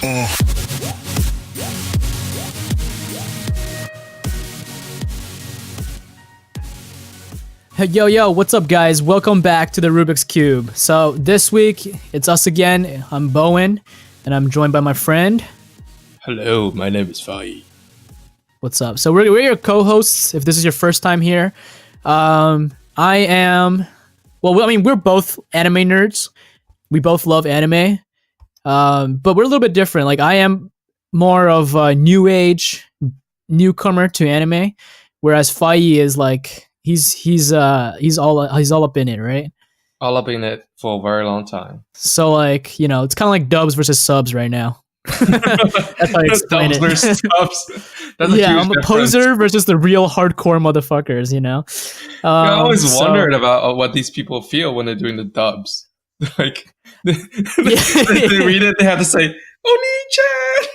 Hey, yo, what's up, guys? Welcome back to the Rubik's Cube. So this week, it's us again. I'm Bowen, and I'm joined by my friend. Hello, my name is Fai. What's up? So we're your co-hosts, if this is your first time here. I am... Well, I mean, we're both anime nerds. We both love anime. But we're a little bit different. Like, I am more of a new age newcomer to anime, whereas Fai is like... He's all up in it, right? All up in it for a very long time. So like, it's kind of like dubs versus subs right now. That's how I explain it. Dubs versus subs. That's I'm a poser versus the real hardcore motherfuckers. I always wondered about what these people feel when they're doing the dubs. Like they read it, they have to say "Oni-chan."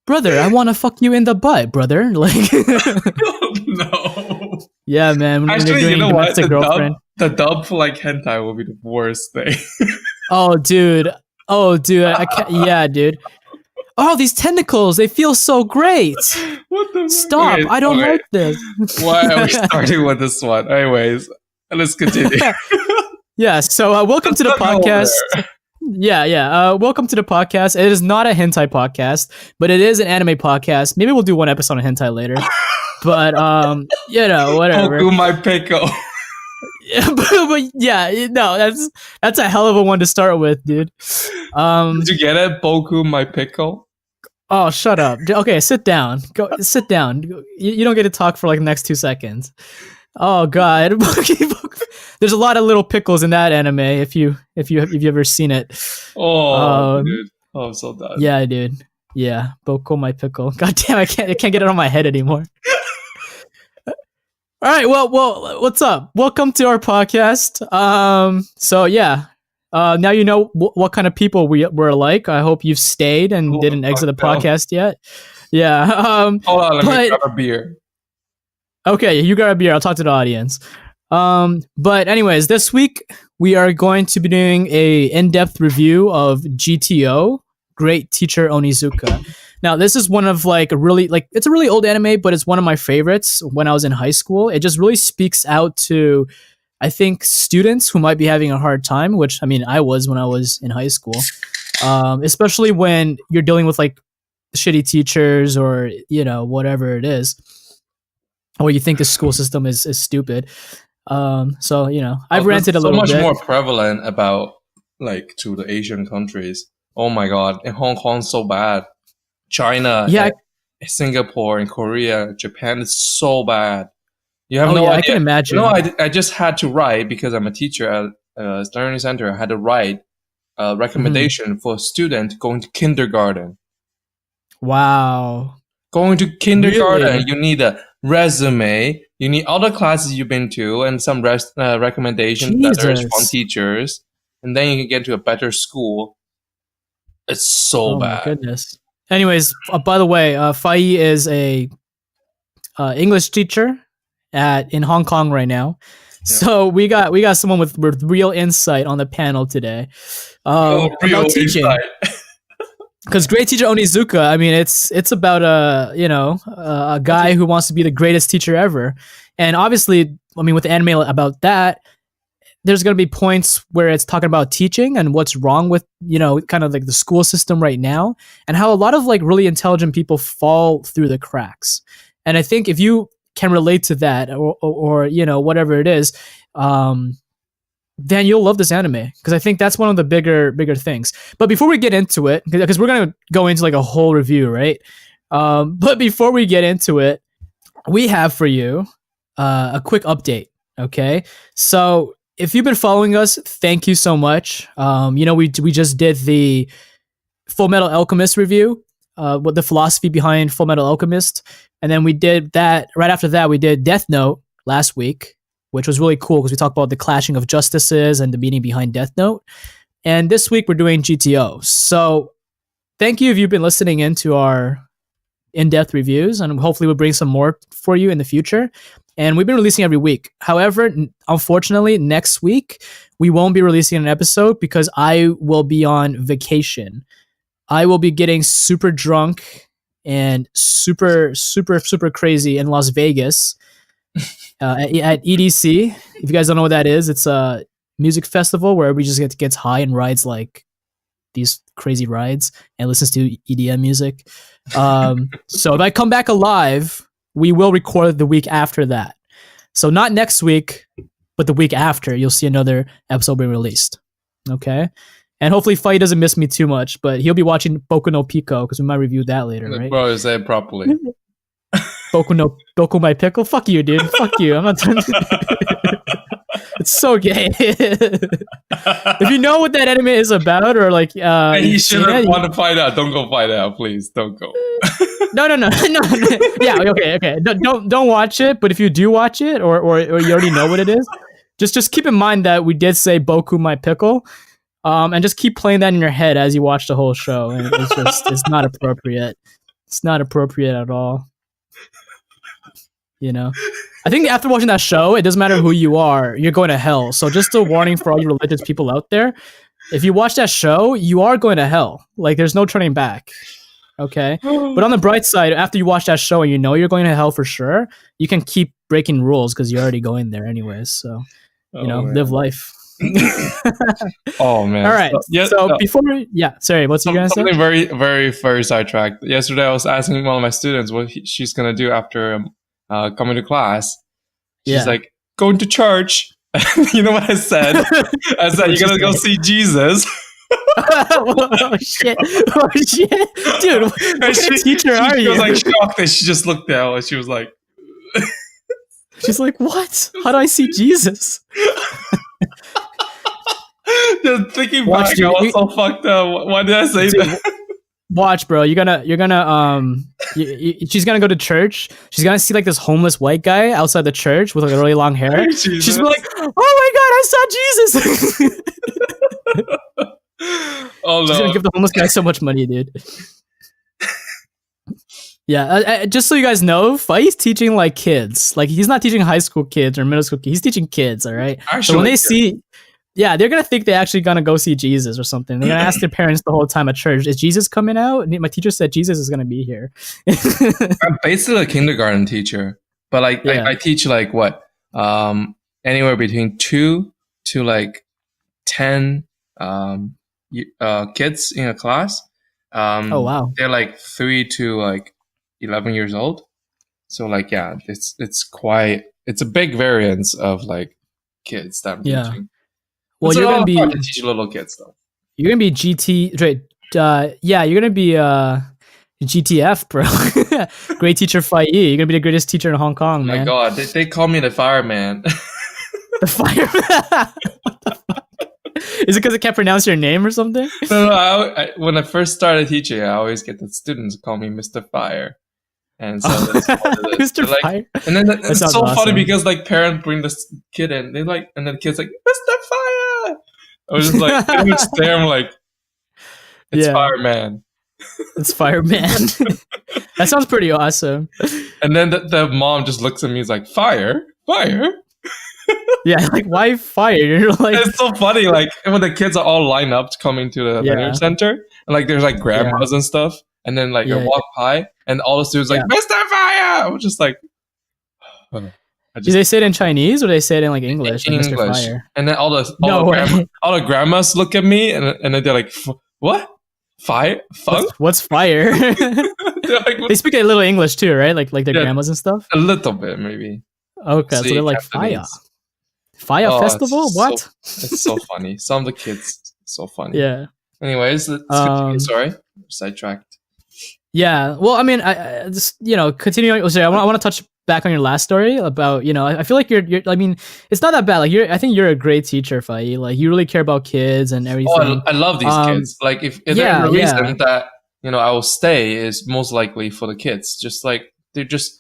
Brother, I want to fuck you in the butt, brother. Like, no. Yeah, man. When Actually, you're you know what? The dub for like hentai will be the worst thing. Oh, dude. I can't. Yeah, dude. Oh, these tentacles, they feel so great. What the Stop. I don't like this. Why are we starting with this one? Anyways, let's continue. Yeah, so welcome to the podcast. Yeah. Welcome to the podcast. It is not a hentai podcast, but it is an anime podcast. Maybe we'll do one episode on hentai later. But whatever. Boku my pickle. Yeah, but yeah, no, that's a hell of a one to start with, dude. Did you get it? Boku my pickle. Oh, shut up. Okay, sit down. Go sit down. You don't get to talk for like the next 2 seconds. Oh god. There's a lot of little pickles in that anime if you've ever seen it. Oh, dude. Oh, I'm so done. Yeah, dude. Yeah, Boku my pickle. God damn, I can't get it on my head anymore. All right, well, what's up? Welcome to our podcast. So yeah, now you know what kind of people we're like. I hope you've stayed and didn't exit the podcast yet. Yeah. Hold on, let me grab a beer. Okay, you grab a beer. I'll talk to the audience. But anyways, this week we are going to be doing a in-depth review of GTO, Great Teacher Onizuka. Now, this is one of it's a really old anime, but it's one of my favorites when I was in high school. It just really speaks out to, I think, students who might be having a hard time, which, I mean, I was when I was in high school. Especially when you're dealing with like shitty teachers or, whatever it is. Or you think the school system is stupid. I've ranted a little bit. So much more prevalent about like to the Asian countries. Oh my god, in Hong Kong so bad. China, Singapore, and Korea, Japan is so bad. You have no idea. I can imagine. I just had to write because I'm a teacher at a learning center. I had to write a recommendation for a student going to kindergarten. Wow. Going to kindergarten, Really? You need a resume. You need all the classes you've been to and some recommendation letters from teachers, and then you can get to a better school. It's so bad. Oh my goodness. Anyways, by the way, Fai is a English teacher in Hong Kong right now. Yeah. So we got someone with real insight on the panel today. About teaching. Because Great Teacher Onizuka, I mean, it's about a guy who wants to be the greatest teacher ever, and obviously, I mean, with the anime about that, there's going to be points where it's talking about teaching and what's wrong with kind of like the school system right now, and how a lot of like really intelligent people fall through the cracks. And I think if you can relate to that, or whatever it is, then you'll love this anime, because I think that's one of the bigger things. But before we get into it, because we're going to go into like a whole review, right? But before we get into it, we have for you a quick update, okay? So if you've been following us, thank you so much. We just did the Full Metal Alchemist review, with the philosophy behind Full Metal Alchemist. And then we did that, right after that, we did Death Note last week, which was really cool because we talked about the clashing of justices and the meaning behind Death Note. And this week we're doing GTO. So thank you if you've been listening into our in-depth reviews, and hopefully we'll bring some more for you in the future. and we've been releasing every week. However, unfortunately, next week we won't be releasing an episode because I will be on vacation. I will be getting super drunk and super crazy in Las Vegas at EDC. If you guys don't know what that is, it's a music festival where everybody just gets high and rides like these crazy rides and listens to EDM music. So if I come back alive, we will record the week after that. So not next week, but the week after, you'll see another episode being released. Okay? And hopefully Fight doesn't miss me too much, but he'll be watching Boku no Pico because we might review that later, right? Bro, say it properly. Boku my pickle? Fuck you, dude. Fuck you. I'm not done. It's so gay. If you know what that anime is about, or like, you shouldn't want to find out. Don't go find out, please. Don't go. No. Yeah, okay. Don't watch it. But if you do watch it, or you already know what it is, just keep in mind that we did say Boku my pickle. And just keep playing that in your head as you watch the whole show. And it's not appropriate. It's not appropriate at all. You know, I think after watching that show, it doesn't matter who you are, you're going to hell. So just a warning for all you religious people out there. If you watch that show, you are going to hell. Like there's no turning back. Okay. But on the bright side, after you watch that show and you know you're going to hell for sure, you can keep breaking rules because you're already going there anyways. So, live life. Oh man! All right. Before, sorry. What's you gonna say? Something very, very, very sidetracked. Yesterday, I was asking one of my students what she's gonna do after coming to class. She's like, going to church. You know what I said? I said, you're gonna go see Jesus. Oh shit! Dude, what kind of teacher are you? She was like shocked, and she just looked down, and she was like, she's like, what? How do I see Jesus? Just thinking back, I was so fucked up. Why did I say that? Watch, bro. She's gonna go to church. She's gonna see like this homeless white guy outside the church with like really long hair. She's like, oh my god, I saw Jesus. Oh no! She's gonna give the homeless guy so much money, dude. Yeah, just so you guys know, Fai's teaching like kids. Like he's not teaching high school kids or middle school kids. He's teaching kids. All right. Actually, so when they see. Yeah, they're going to think they're actually going to go see Jesus or something. They're going to ask their parents the whole time at church, is Jesus coming out? And my teacher said Jesus is going to be here. I'm basically a kindergarten teacher. But like I teach like what? Anywhere between 2 to like 10 kids in a class. Oh, wow. They're like 3 to like 11 years old. So like, yeah, it's a big variance of like kids that I'm teaching. Well, you're gonna be teach little kids though. You're gonna be you're gonna be GTF, bro. Great Teacher Fai. You're gonna be the greatest teacher in Hong Kong, man. Oh my god, they call me the fireman. The fireman. What the fuck? Is it because I can't pronounce your name or something? No. When I first started teaching, I always get the students call me Mr. Fire. And so that's Mr. Like, Fire. And then it's so awesome. Funny because like parents bring this kid in, they like, and then the kid's like, Mr. Fire. I was just like, I'm like, it's Fireman. It's Fireman. That sounds pretty awesome. And then the mom just looks at me, is like, fire. Yeah, like why fire? You're like, it's so funny. Like when the kids are all lined up coming to the learning center, and like there's like grandmas and stuff. And then like I walk by and all the students like, Mr. Fire! I was just like... Do they say it in Chinese or do they say it in like English? In like English. Mr. Fire? And then all the grandmas look at me and then they're like, what? Fire? What's fire? Like, they speak a little English too, right? Like their grandmas and stuff? A little bit, maybe. Okay, so they're like, fire. Fire festival? What? It's so funny. Some of the kids, so funny. Yeah. Anyways, let's continue. Sorry, sidetracked. Yeah, well, I mean, I just continuing. Sorry, I want to touch back on your last story about I feel like you're. I mean, it's not that bad. Like I think you're a great teacher, Fai. Like you really care about kids and everything. Oh, I love these kids. Like if there's a reason that I will stay is most likely for the kids. Just like there's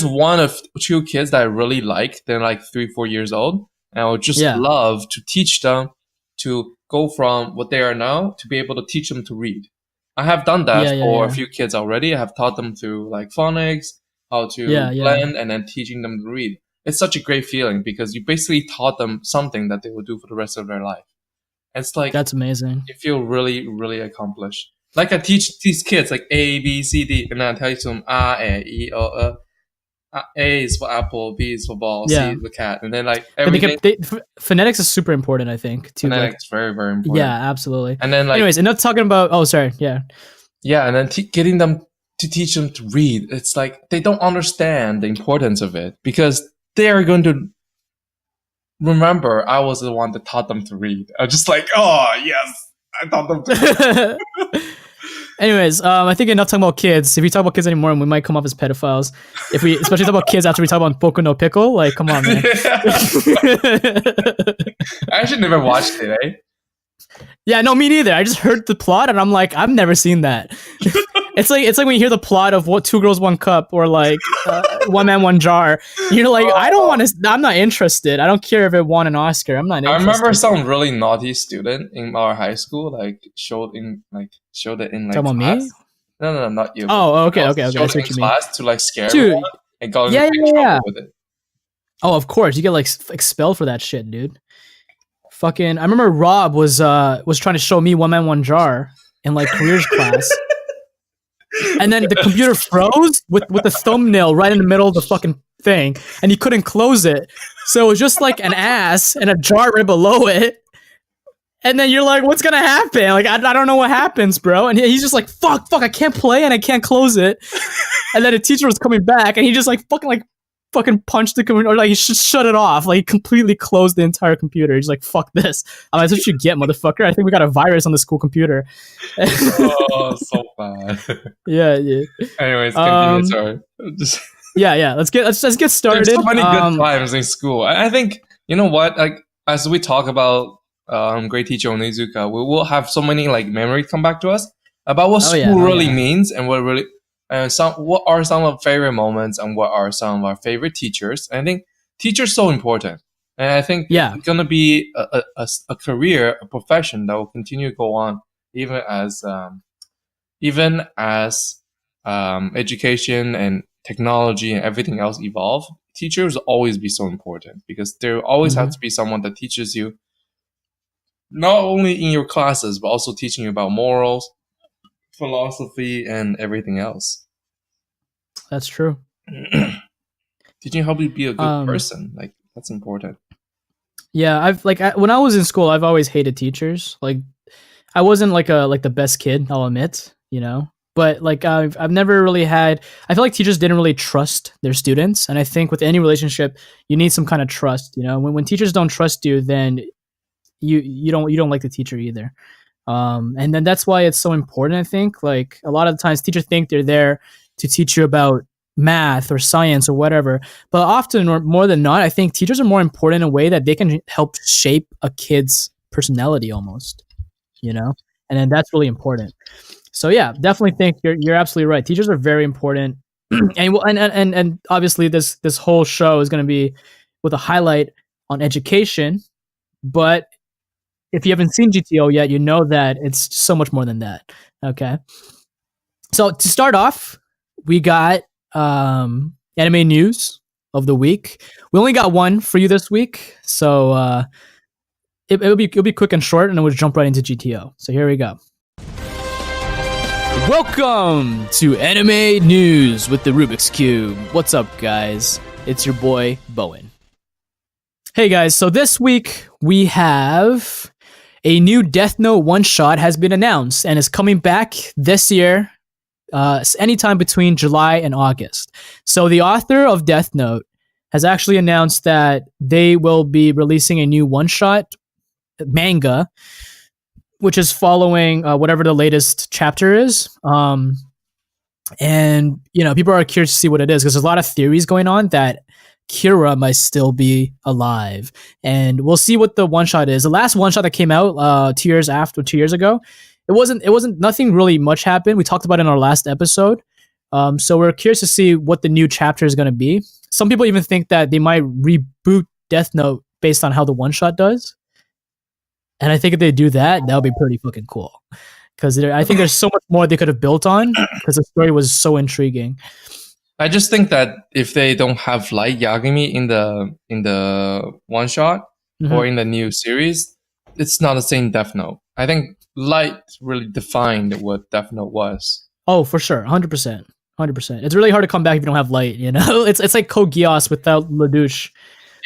one of 2 kids that I really like. They're like 3-4 years old, and I would just love to teach them to go from what they are now to be able to teach them to read. I have done that for a few kids already. I have taught them through like phonics, how to blend, and then teaching them to read. it's such a great feeling because you basically taught them something that they will do for the rest of their life. It's like That's amazing. you feel really, really accomplished. Like I teach these kids like A, B, C, D, and then I tell you to them A is for apple, B is for ball, C is for cat, and then like everything. Phonetics is super important, I think. To phonetics very, very important. Yeah, absolutely. And then like, anyways, enough talking about. Oh, sorry. Yeah. Yeah, and then getting them to teach them to read. It's like they don't understand the importance of it because they are going to remember I was the one that taught them to read. I'm just like, oh yes, I taught them to read. Anyways, I think enough talking about kids. If we talk about kids anymore, we might come off as pedophiles. If we especially talk about kids after we talk about Boku no Pickle, like, come on, man. I actually never watched it, eh? Yeah, no, me neither. I just heard the plot and I'm like, I've never seen that. It's like when you hear the plot of what Two Girls One Cup or like One Man One Jar. You're like, I don't want to. I'm not interested. I don't care if it won an Oscar. I'm not interested. I remember some really naughty student in our high school like showed it in like Talking class. Me? No, not you. Oh, okay. Showed it in class to like scare everyone and got in trouble with it. Oh, of course, you get like expelled for that shit, dude. Fucking, I remember Rob was trying to show me One Man One Jar in like careers class. And then the computer froze with the thumbnail right in the middle of the fucking thing, and he couldn't close it. So it was just like an ass and a jar right below it. And then you're like, what's gonna happen? Like, I don't know what happens, bro. And he's just like, fuck, I can't play and I can't close it. And then the teacher was coming back, and he just like fucking punched the computer, or like he just shut it off. Like he completely closed the entire computer. He's like, fuck this. I'm like, that's what you get, motherfucker. I think we got a virus on the school computer. Oh, so bad. Yeah. Anyways, continue, sorry. Let's get started. There's so many good times in school. I think, you know what, like as we talk about Great Teacher Onizuka, we will have so many like memories come back to us about what school really means and what really what are some of our favorite moments and what are some of our favorite teachers. And I think teachers are so important. And I think it's going to be a career, a profession that will continue to go on even as education and technology and everything else evolve. Teachers will always be so important because there always has to be someone that teaches you not only in your classes, but also teaching you about morals, philosophy, and everything else. That's true. Teaching you how to be a good person, like that's important. Yeah, when I was in school, I've always hated teachers. Like, I wasn't like the best kid, I'll admit, you know. But like I've never really had. I feel like teachers didn't really trust their students, and I think with any relationship, you need some kind of trust. You know, when teachers don't trust you, then you don't like the teacher either. And then that's why it's so important. I think like a lot of the times teachers think they're there to teach you about math or science or whatever, but often or more than not, I think teachers are more important in a way that they can help shape a kid's personality almost, you know, and then that's really important. So yeah, definitely think you're absolutely right. Teachers are very important, and obviously this whole show is going to be with a highlight on education, but if you haven't seen GTO yet, you know that it's so much more than that. Okay, so to start off, we got anime news of the week. We only got one for you this week, so it'll be quick and short, and then we'll jump right into GTO. So here we go. Welcome to Anime News with the Rubik's Cube. What's up, guys? It's your boy, Bowen. Hey, guys. So this week, we have a new Death Note one-shot has been announced and is coming back this year, anytime between July and August. So the author of Death Note has actually announced that they will be releasing a new one-shot manga, which is following whatever the latest chapter is. And, you know, people are curious to see what it is because there's a lot of theories going on that Kira might still be alive. And we'll see what the one-shot is. The last one-shot that came out 2 years ago, it wasn't nothing really much happened. We talked about it in our last episode. So we're curious to see what the new chapter is going to be. Some people even think that they might reboot Death Note based on how the one-shot does. And I think if they do that, that would be pretty fucking cool. Because I think there's so much more they could have built on because the story was so intriguing. I just think that if they don't have Light Yagami in the one shot or in the new series, it's not the same Death Note. I think Light really defined what Death Note was. Oh, for sure, 100%, 100%. It's really hard to come back if you don't have Light. You know, it's like Code Geass without Lelouch.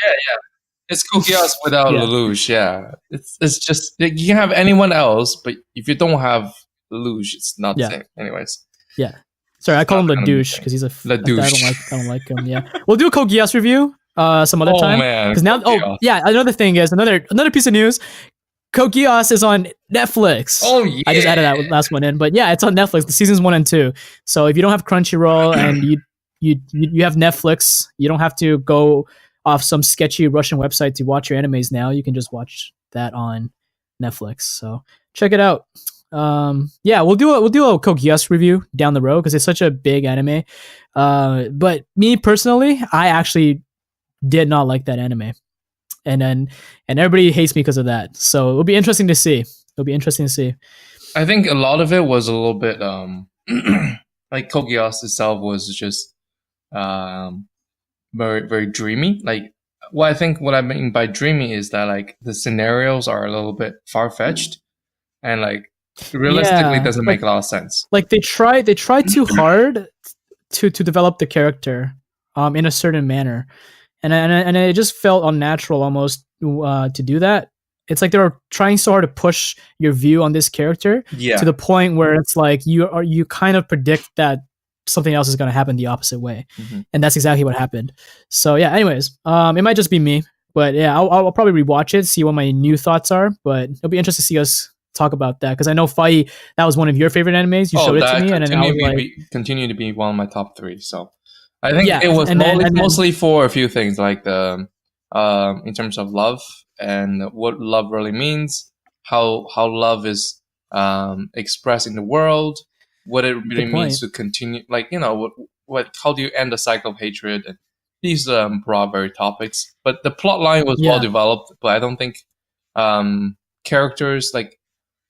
Yeah, it's Kokias without Lelouch. Yeah, it's just you can have anyone else, but if you don't have Lelouch, it's not the same. Anyways. Yeah. Sorry, I call him Ledouche because he's a. I don't like him. Yeah, we'll do a Code Geass review some other time. Because now, another thing is another piece of news. Code Geass is on Netflix. Oh yeah, I just added that last one in, but yeah, it's on Netflix. The seasons 1 and 2. So if you don't have Crunchyroll and you have Netflix, you don't have to go off some sketchy Russian website to watch your animes. Now you can just watch that on Netflix. So check it out. We'll do a Code Geass review down the road because it's such a big anime. But me personally, I actually did not like that anime, and everybody hates me because of that. So it'll be interesting to see. I think a lot of it was a little bit like Code Geass itself was just very very dreamy. Like what I mean by dreamy is that like the scenarios are a little bit far fetched and like realistically doesn't make a lot of sense. Like they try too hard to develop the character in a certain manner, and it just felt unnatural almost to do that. It's like they were trying so hard to push your view on this character to the point where it's like you kind of predict that something else is going to happen the opposite way, and that's exactly what happened. So yeah, anyways, it might just be me, but yeah, I'll probably rewatch it, see what my new thoughts are, but it'll be interesting to see us talk about that because I know Fai, that was one of your favorite animes. You showed it to me, and then I was like, continue to be one of my top 3. So I think it was mostly for a few things, like the in terms of love and what love really means, how love is expressed in the world, what it really means to continue, like what how do you end the cycle of hatred, and these broad very topics. But the plot line was well developed, but I don't think characters, like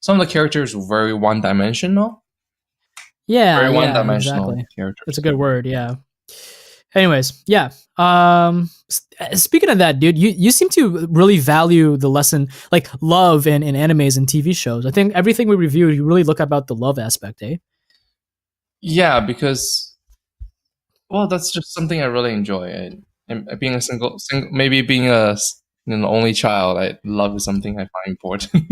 some of the characters were very one-dimensional. Yeah, very one-dimensional characters. That's a good word. Yeah. Anyways, yeah. Speaking of that, dude, you seem to really value the lesson, like love in animes and TV shows. I think everything we review, you really look about the love aspect, eh? Yeah, because that's just something I really enjoy. And being a single, maybe being a only child, love is something I find important.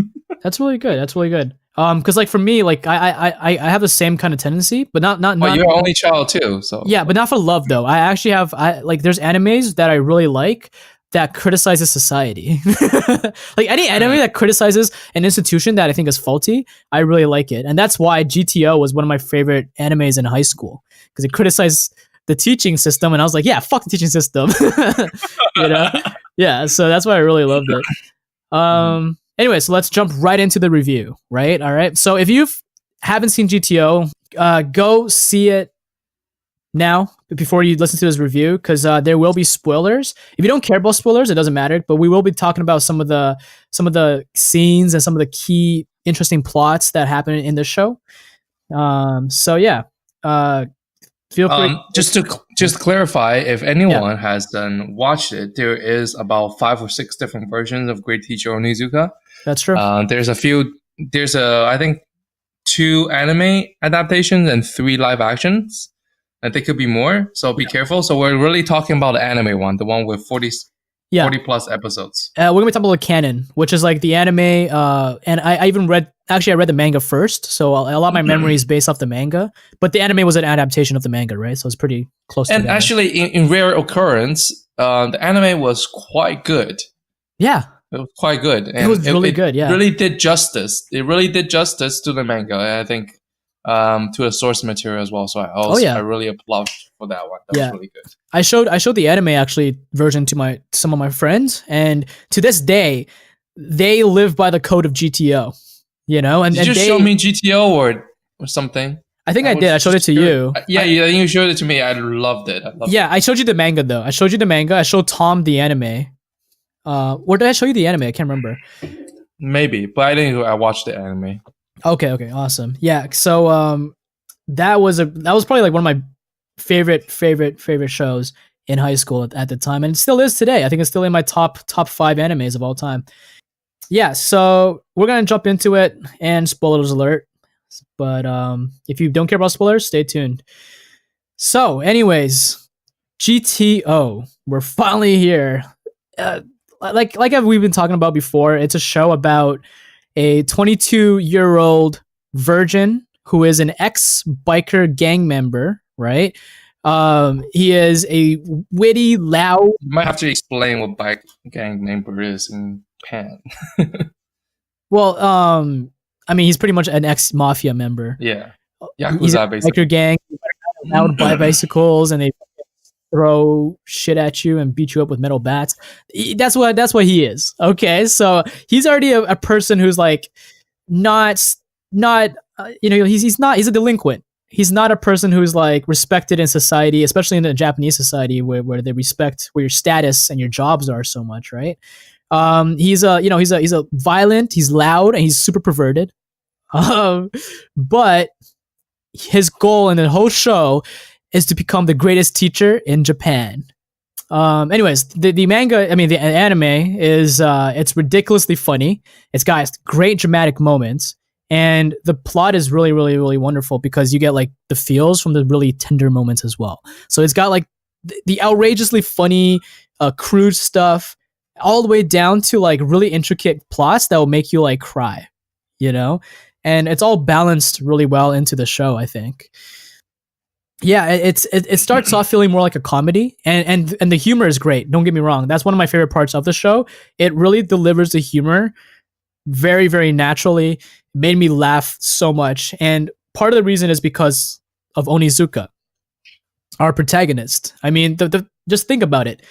That's really good. Because like for me, like I have the same kind of tendency, but not. But you're only child too, so yeah, but not for love though. I actually have like there's animes that I really like that criticizes society. Like any anime that criticizes an institution that I think is faulty, I really like it, and that's why GTO was one of my favorite animes in high school because it criticized the teaching system, and I was like, yeah, fuck the teaching system. Yeah. So that's why I really loved it. Anyway, so let's jump right into the review, right? All right. So if you haven't seen GTO, go see it now before you listen to this review because there will be spoilers. If you don't care about spoilers, it doesn't matter. But we will be talking about some of the scenes and some of the key interesting plots that happen in this show. So yeah, feel free. Just to clarify, if anyone has watched it, there is about 5 or 6 different versions of Great Teacher Onizuka. That's true. There's I think 2 anime adaptations and 3 live actions. And there could be more, so be careful. So we're really talking about the anime one, the one with 40 plus episodes. We're gonna be talking about canon, which is like the anime. And I even read the manga first, so a lot of my memory is based off the manga. But the anime was an adaptation of the manga, right? So it's pretty close. And actually, in rare occurrence, the anime was quite good. Yeah. It was quite good. And it was really good, yeah. It really did justice to the manga, I think, to the source material as well. So I really applaud for that one. That was really good. I showed the anime actually version to some of my friends, and to this day, they live by the code of GTO. And did you show me GTO or something? I think I did. I showed it to you. Yeah, you showed it to me. I loved it. I showed you the manga though. I showed Tom the anime. Or did I show you the anime? I can't remember. Maybe, but I didn't. I watched the anime. Okay, awesome. Yeah, so that was probably like one of my favorite shows in high school at the time, and it still is today. I think it's still in my top 5 animes of all time. Yeah, so we're gonna jump into it, and spoilers alert. But if you don't care about spoilers, stay tuned. So, anyways, GTO, we're finally here. Like we've been talking about before, it's a show about a 22-year-old virgin who is an ex-biker gang member, right? He is a witty, loud. You might have to explain what bike gang member is in Japan. Well, I mean, he's pretty much an ex-mafia member. Yeah, Yakuza, he's a biker gang, loud bicycles, and they throw shit at you and beat you up with metal bats. That's what he is. Okay, so he's already a person who's like not he's a delinquent. He's not a person who's like respected in society, especially in the Japanese society where they respect where your status and your jobs are so much, right? He's a violent, he's loud, and he's super perverted. But his goal in the whole show is to become the greatest teacher in Japan. Anyways, the manga, I mean the anime is it's ridiculously funny. It's got great dramatic moments, and the plot is really, really, really wonderful because you get like the feels from the really tender moments as well. So it's got like the outrageously funny, crude stuff, all the way down to like really intricate plots that will make you like cry, you know? And it's all balanced really well into the show, I think. Yeah, it starts off feeling more like a comedy, and the humor is great. Don't get me wrong. That's one of my favorite parts of the show. It really delivers the humor very, very naturally. It made me laugh so much. And part of the reason is because of Onizuka, our protagonist. I mean, just think about it.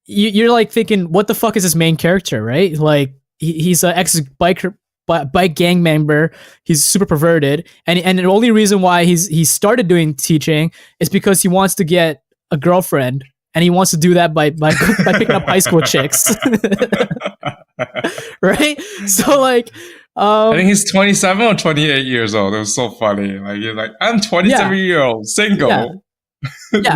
You're like thinking, what the fuck is this main character, right? Like he's an ex-biker bike gang member. He's super perverted, and the only reason why he started doing teaching is because he wants to get a girlfriend, and he wants to do that by picking up high school chicks. Right? So like I think he's 27 or 28 years old. It was so funny. Like you're like, I'm 27-year-old, single. Yeah. Yeah,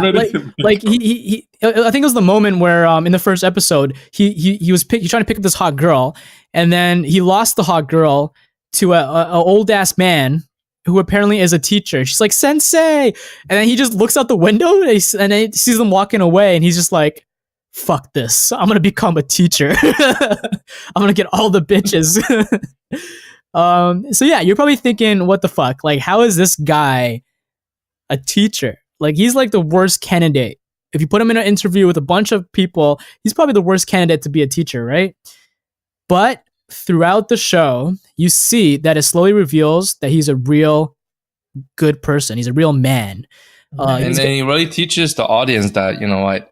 like he I think it was the moment where in the first episode he was trying to pick up this hot girl, and then he lost the hot girl to a old ass man who apparently is a teacher. She's like, "Sensei," and then he just looks out the window and then he sees them walking away, and he's just like, "Fuck this! I'm gonna become a teacher. I'm gonna get all the bitches." So yeah, you're probably thinking, "What the fuck? Like, how is this guy a teacher?" Like, he's like the worst candidate. If you put him in an interview with a bunch of people, he's probably the worst candidate to be a teacher, right? But throughout the show, you see that it slowly reveals that he's a real good person. He's a real man. And then he really teaches the audience that, you know what,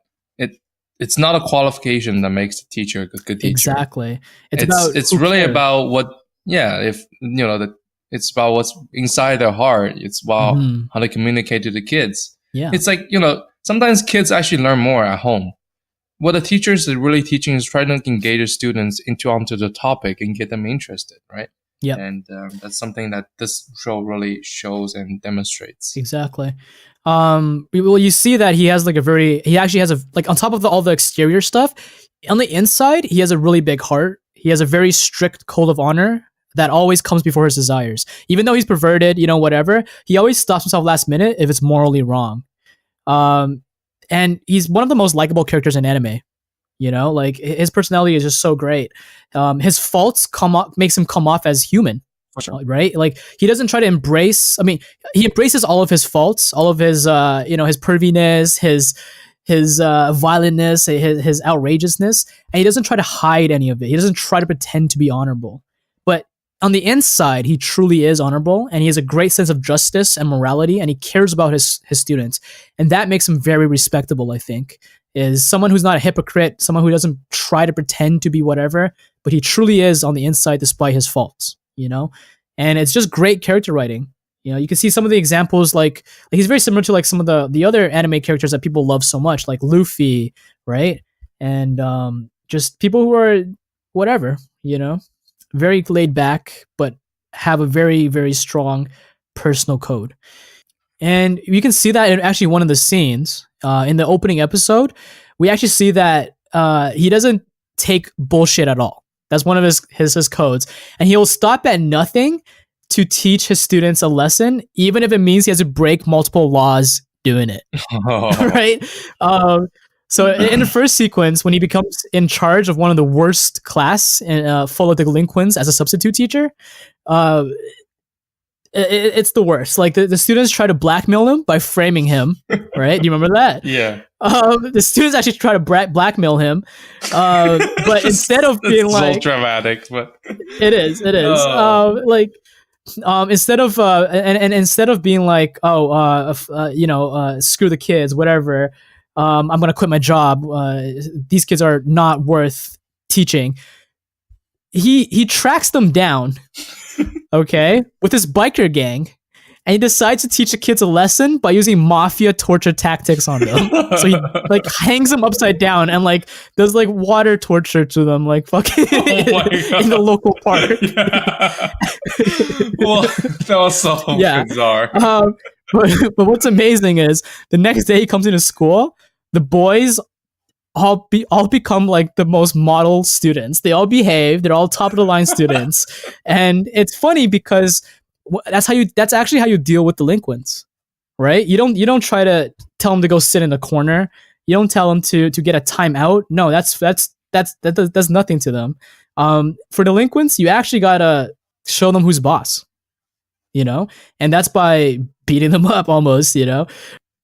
it's not a qualification that makes a teacher a good teacher. Exactly. It's really about what, if, you know, it's about what's inside their heart. It's about how to communicate to the kids. Yeah. It's like, you know, sometimes kids actually learn more at home. What the teachers are really teaching is trying to engage the students onto the topic and get them interested, right? Yeah. And that's something that this show really shows and demonstrates. Exactly. Well, you see that he has like he actually has on top of all the exterior stuff, on the inside, he has a really big heart. He has a very strict code of honor that always comes before his desires. Even though he's perverted, you know, whatever, he always stops himself last minute if it's morally wrong. And he's one of the most likable characters in anime. You know, like his personality is just so great. His faults makes him come off as human. For sure. Right? Like he doesn't try to embrace. I mean, he embraces all of his faults, all of his, his perviness, his violentness, his outrageousness, and he doesn't try to hide any of it. He doesn't try to pretend to be honorable. But on the inside, he truly is honorable, and he has a great sense of justice and morality, and he cares about his students. And that makes him very respectable, I think, is someone who's not a hypocrite, someone who doesn't try to pretend to be whatever, but he truly is on the inside despite his faults, you know? And it's just great character writing. You know, you can see some of the examples, like he's very similar to like some of the other anime characters that people love so much, like Luffy, right? And just people who are whatever, you know? Very laid back, but have a very, very strong personal code. And you can see that in actually one of the scenes in the opening episode. We actually see that he doesn't take bullshit at all. That's one of his codes. And he'll stop at nothing to teach his students a lesson, even if it means he has to break multiple laws doing it. Right? So in the first sequence, when he becomes in charge of one of the worst class full of delinquents as a substitute teacher, it's the worst. Like the students try to blackmail him by framing him, right? Do you remember that? Yeah. The students actually try to blackmail him, but instead of being like so dramatic, but it is. Instead of instead of being like, screw the kids, whatever, I'm gonna quit my job. These kids are not worth teaching. He tracks them down, okay, with his biker gang, and he decides to teach the kids a lesson by using mafia torture tactics on them. So he like hangs them upside down and like does like water torture to them, like fucking in the local park. Yeah. Well, that was so bizarre. But what's amazing is the next day he comes into school, the boys all become like the most model students. They all behave. They're all top of the line students, and it's funny because that's actually how you deal with delinquents, right? You don't try to tell them to go sit in a corner. You don't tell them to get a timeout. No, that does nothing to them. For delinquents, you actually gotta show them who's boss, and that's by beating them up almost,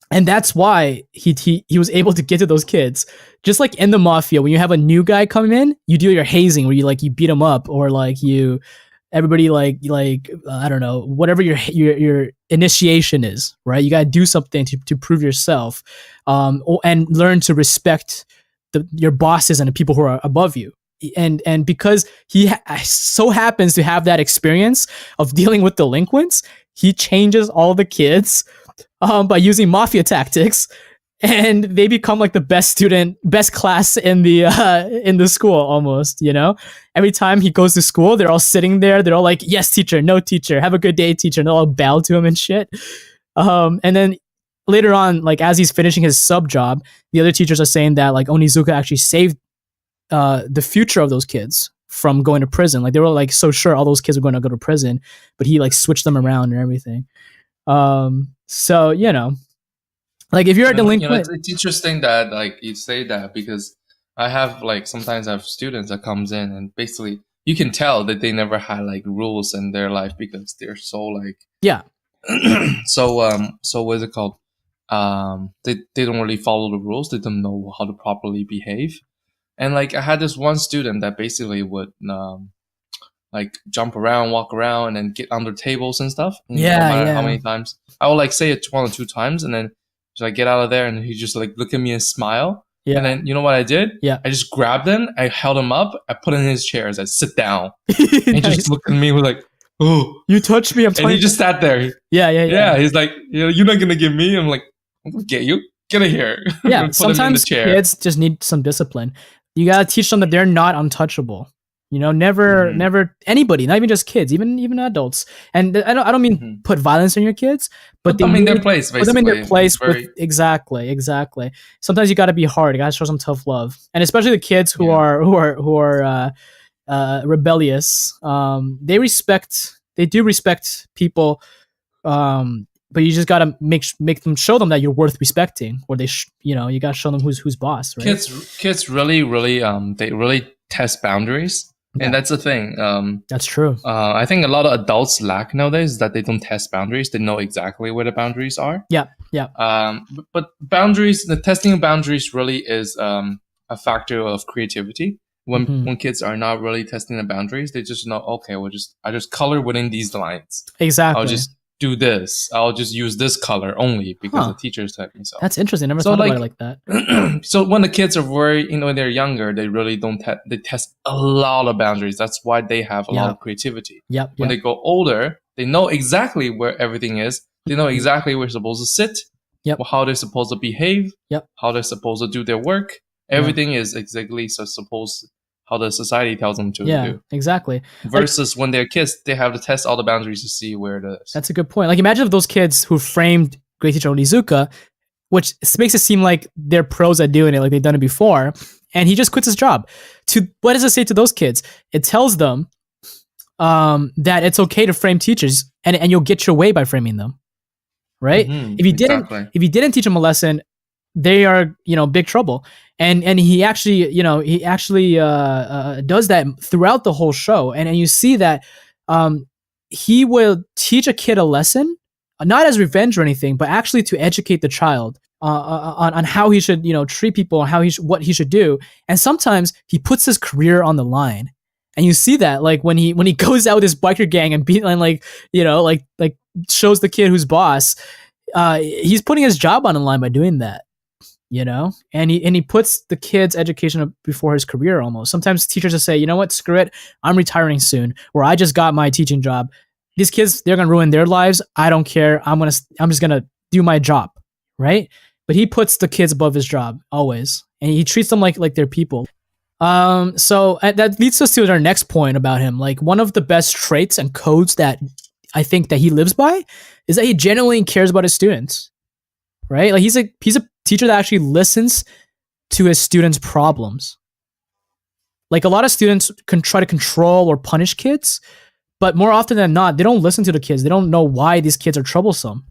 and that's why he was able to get to those kids. Just like in the mafia, when you have a new guy come in, you do your hazing where you beat him up, or like everybody I don't know, whatever your initiation is, right? You got to do something to prove yourself, and learn to respect your bosses and the people who are above you. And because he so happens to have that experience of dealing with delinquents, he changes all the kids by using mafia tactics, and they become like the best class in the school almost. Every time he goes to school, they're all sitting there. They're all like, "Yes, teacher. No, teacher. Have a good day, teacher." And they'll all bow to him and shit. And then later on, like as he's finishing his sub job, the other teachers are saying that like Onizuka actually saved the future of those kids from going to prison. Like they were like so sure all those kids were going to go to prison, but he like switched them around and everything. So like if you're a delinquent, it's interesting that like you say that, because I have like sometimes I have students that comes in and basically you can tell that they never had like rules in their life because they're so like so what is it called? They don't really follow the rules. They don't know how to properly behave. And like I had this one student that basically would like jump around, walk around, and then get under tables and stuff. No matter how many times. I would like say it 1 or 2 times, and then just like get out of there, and he just like look at me and smile. Yeah. And then you know what I did? Yeah. I just grabbed him, I held him up, I put him in his chair, I said, "Sit down." And he just looked at me with like, "Oh, you touched me." And he just sat there. Yeah. He's like, "You're not gonna give me." I'm like, "I'm gonna get you. Get out here." Yeah. Sometimes kids just need some discipline. You gotta teach them that they're not untouchable. Never anybody, not even just kids, even adults. And I don't mean put violence on your kids, but put them in their place. Basically. Put them in their place. Exactly. Sometimes you got to be hard. You got to show some tough love, and especially the kids who are rebellious. They do respect people, but you just gotta make them, show them that you're worth respecting, or you gotta show them who's boss. Right? Kids really they really test boundaries. And that's the thing. That's true. I think a lot of adults lack nowadays is that they don't test boundaries. They know exactly where the boundaries are. Yeah. But boundaries, the testing of boundaries really is a factor of creativity. When kids are not really testing the boundaries, they just know, okay, I just color within these lines. Exactly. I'll just do this. I'll just use this color only because the teachers tell me so. That's interesting. I never thought about it like that. So when the kids are when they're younger, they really don't they test a lot of boundaries. That's why they have a lot of creativity. When they go older, they know exactly where everything is. They know exactly where they're supposed to sit. How they're supposed to behave. How they're supposed to do their work. Everything is exactly supposed how the society tells them to do. Exactly. Versus when they're kids, they have to test all the boundaries to see where it is. That's a good point. Like imagine if those kids who framed Great Teacher Onizuka, which makes it seem like they're pros at doing it, like they've done it before. And he just quits his job. To what does it say to those kids? It tells them that it's okay to frame teachers, and you'll get your way by framing them, right? If you didn't teach them a lesson, they are big trouble. And he actually does that throughout the whole show, and you see that he will teach a kid a lesson, not as revenge or anything, but actually to educate the child on how he should treat people, and what he should do. And sometimes he puts his career on the line. And you see that like when he goes out with his biker gang and shows the kid who's boss, he's putting his job on the line by doing that, and he puts the kid's education before his career almost. Sometimes teachers will say, you know what, screw it, I'm retiring soon, or I just got my teaching job. These kids, they're gonna ruin their lives. I don't care. I'm just gonna do my job, right? But he puts the kids above his job always, and he treats them like they're people. So that leads us to our next point about him. Like, one of the best traits and codes that I think that he lives by is that he genuinely cares about his students, right? Like, he's a teacher that actually listens to his students' problems. Like, a lot of students can try to control or punish kids, but more often than not, they don't listen to the kids. They don't know why these kids are troublesome.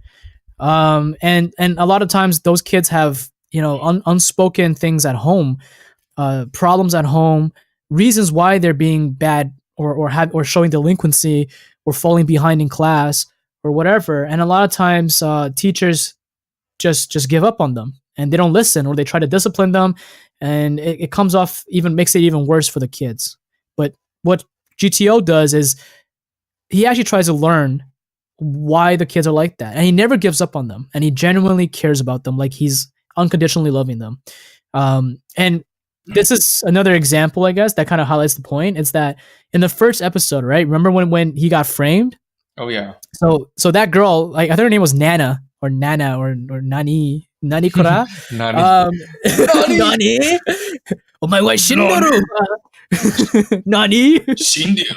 And a lot of times those kids have, unspoken things at home, problems at home, reasons why they're being bad or showing delinquency or falling behind in class or whatever. And a lot of times teachers just give up on them, and they don't listen, or they try to discipline them, and it comes off, makes it even worse for the kids. But what GTO does is he actually tries to learn why the kids are like that, and he never gives up on them, and he genuinely cares about them, like he's unconditionally loving them. And this is another example, I guess, that kind of highlights the point. It's that in the first episode, right? Remember when he got framed? Oh yeah. So that girl, like, I thought her name was Nana or Nani Kora. Nani. Nani. Oh my god, Shinderu. Nani. Shinderu.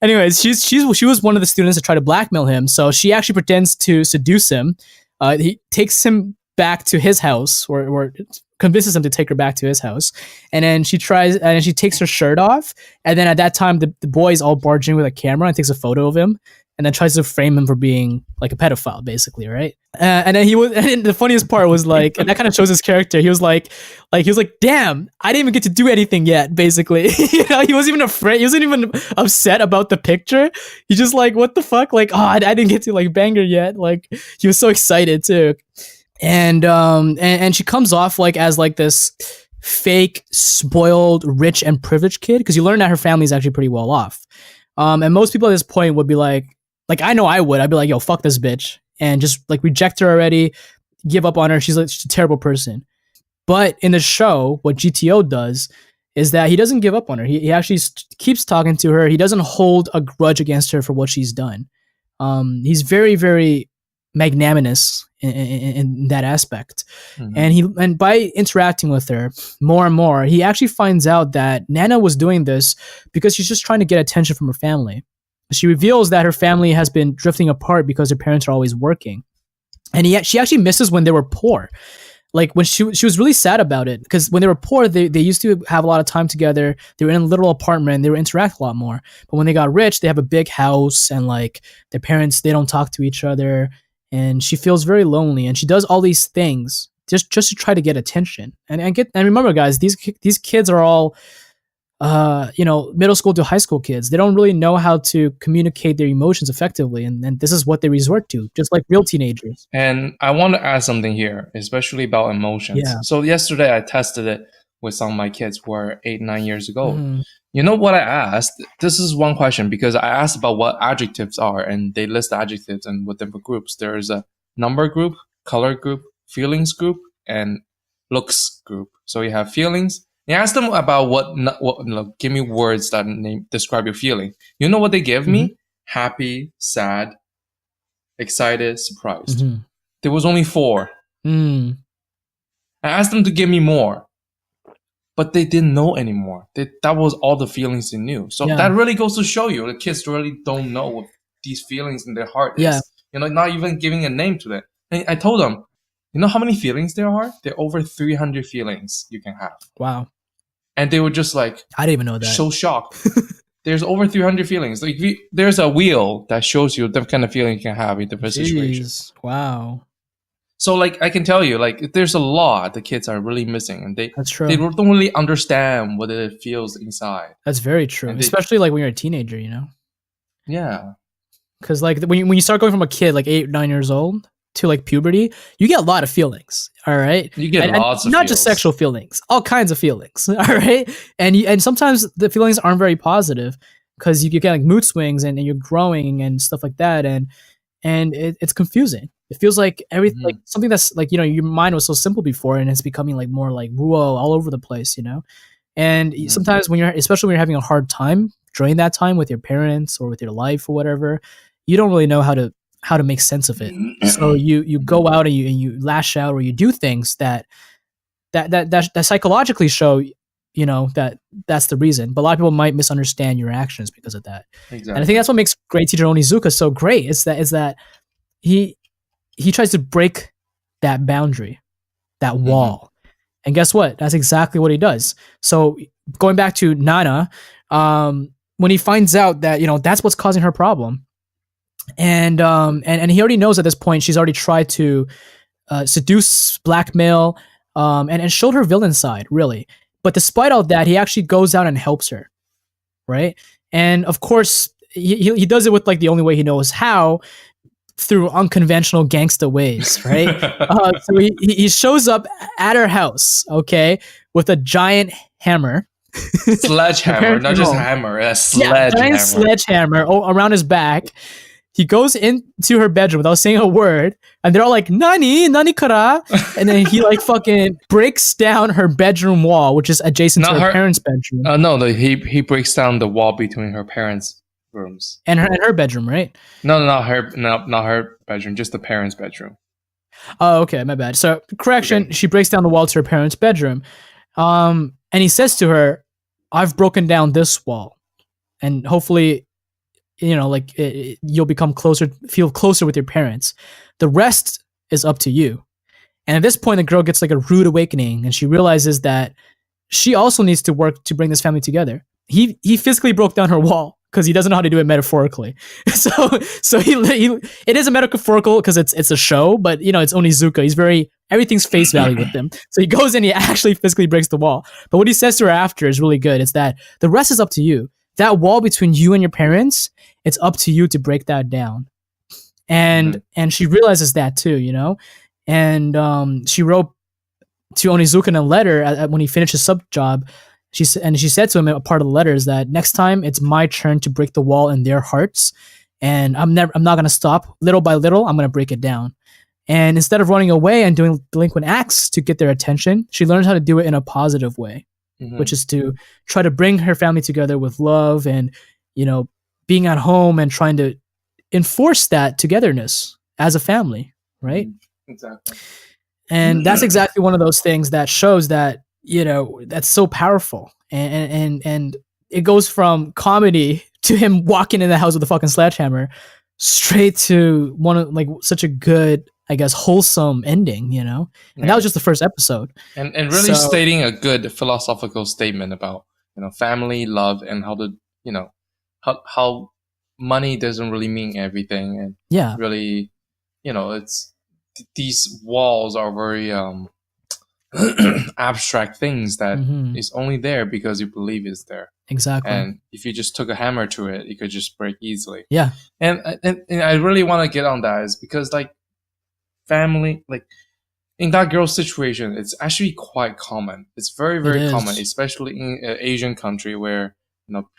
Anyways, she was one of the students that tried to blackmail him. So she actually pretends to seduce him. He takes him back to his house, or convinces him to take her back to his house, and then she takes her shirt off, and then at that time the boy's all barging with a camera and takes a photo of him, and then tries to frame him for being like a pedophile, basically, right? And then the funniest part was like, and that kind of shows his character. He was like, damn, I didn't even get to do anything yet, basically. He wasn't even afraid. He wasn't even upset about the picture. He's just like, what the fuck? Like, oh, I didn't get to like bang her yet. Like, he was so excited too. And she comes off like as like this fake, spoiled, rich and privileged kid, because you learn that her family is actually pretty well off. And most people at this point would be like I know I would. I'd be like, yo, fuck this bitch, and just like reject her already, give up on her. She's a terrible person. But in the show, what GTO does is that he doesn't give up on her. He actually keeps talking to her. He doesn't hold a grudge against her for what she's done. He's very, very magnanimous in that aspect. Mm-hmm. And by interacting with her more and more, he actually finds out that Nana was doing this because she's just trying to get attention from her family. She reveals that her family has been drifting apart because their parents are always working, and she actually misses when they were poor. Like, when she was really sad about it, because when they were poor, they used to have a lot of time together. They were in a little apartment. They would interact a lot more. But when they got rich, they have a big house, and like their parents, they don't talk to each other. And she feels very lonely, and she does all these things just to try to get attention. And remember, guys, these kids are all middle school to high school kids. They don't really know how to communicate their emotions effectively, and this is what they resort to, just like real teenagers. And I want to add something here, especially about emotions. Yeah. So yesterday I tested it with some of my kids who are 8-9 years ago. Mm. You know what I asked? This is one question, because I asked about what adjectives are, and they list adjectives and with different groups. There is a number group, color group, feelings group, and looks group. So you have feelings. I asked them about what give me words that describe your feeling. You know what they gave me? Happy, sad, excited, surprised. Mm-hmm. There was only 4. I asked them to give me more, but they didn't know anymore. That was all the feelings they knew. So that really goes to show you the kids really don't know these feelings in their heart Yeah. is. Not even giving a name to it. And I told them, you know how many feelings there are? There are over 300 feelings you can have. Wow. And they were just like, I didn't even know that. So shocked. There's over 300 feelings. Like there's a wheel that shows you the kind of feeling you can have in different situations. Wow. So like I can tell you, like there's a lot the kids are really missing, and That's true. they don't really understand what it feels inside. That's very true, especially like when you're a teenager, Yeah. Because like when you start going from a kid like 8, 9 years old to like puberty, you get a lot of feelings. All right, you get lots of not feels. Just sexual feelings, all kinds of feelings. All right, and sometimes the feelings aren't very positive because you get like mood swings and you're growing and stuff like that, and it's confusing. It feels like everything, like something that's like your mind was so simple before, and it's becoming like more like whoa all over the place, And sometimes especially when you're having a hard time during that time with your parents or with your life or whatever, you don't really know how to make sense of it. So you go out and you lash out or you do things that psychologically show that that's the reason. But a lot of people might misunderstand your actions because of that. Exactly. And I think that's what makes Great Teacher Onizuka so great. Is that he tries to break that boundary, that wall. And guess what? That's exactly what he does. So going back to Nana, when he finds out that that's what's causing her problem, and he already knows at this point she's already tried to seduce, blackmail, and showed her villain side really. But despite all that, he actually goes out and helps her, right? And of course, he does it with like the only way he knows how, through unconventional gangsta ways, right? So he shows up at her house, okay, with a giant hammer. Sledgehammer, not just hammer, a sledgehammer. Giant sledgehammer around his back. He goes into her bedroom without saying a word, and they're all like, "Nani kara?" And then he like fucking breaks down her bedroom wall, which is adjacent to her parents' bedroom. No, he breaks down the wall between her parents' rooms and her bedroom, right? No, not her bedroom, just the parents' bedroom. Oh, okay, my bad. So correction, okay. She breaks down the wall to her parents' bedroom, and he says to her, "I've broken down this wall, and hopefully, you'll feel closer with your parents. The rest is up to you." And at this point, the girl gets like a rude awakening, and she realizes that she also needs to work to bring this family together. He physically broke down her wall because he doesn't know how to do it metaphorically. So it is a metaphorical because it's a show, but it's Onizuka. Everything's face value with him. So he goes in, he actually physically breaks the wall. But what he says to her after is really good. It's that the rest is up to you. That wall between you and your parents, it's up to you to break that down. And she realizes that too, And she wrote to Onizuka in a letter when he finished his sub job. She said to him, a part of the letter is that next time it's my turn to break the wall in their hearts, and I'm not going to stop. Little by little, I'm going to break it down. And instead of running away and doing delinquent acts to get their attention, she learns how to do it in a positive way, which is to try to bring her family together with love and, being at home and trying to enforce that togetherness as a family, right? Exactly. And that's exactly one of those things that shows that, that's so powerful. And it goes from comedy to him walking in the house with a fucking sledgehammer straight to one of like such a good, I guess, wholesome ending, And that was just the first episode. And really stating a good philosophical statement about, family, love, and how to, how money doesn't really mean everything. And really, it's these walls are very abstract things that is only there because you believe it's there. Exactly. And if you just took a hammer to it, it could just break easily. Yeah. And I really want to get on that is because like family, like in that girl's situation, it's actually quite common. It's very, very common, especially in an Asian country where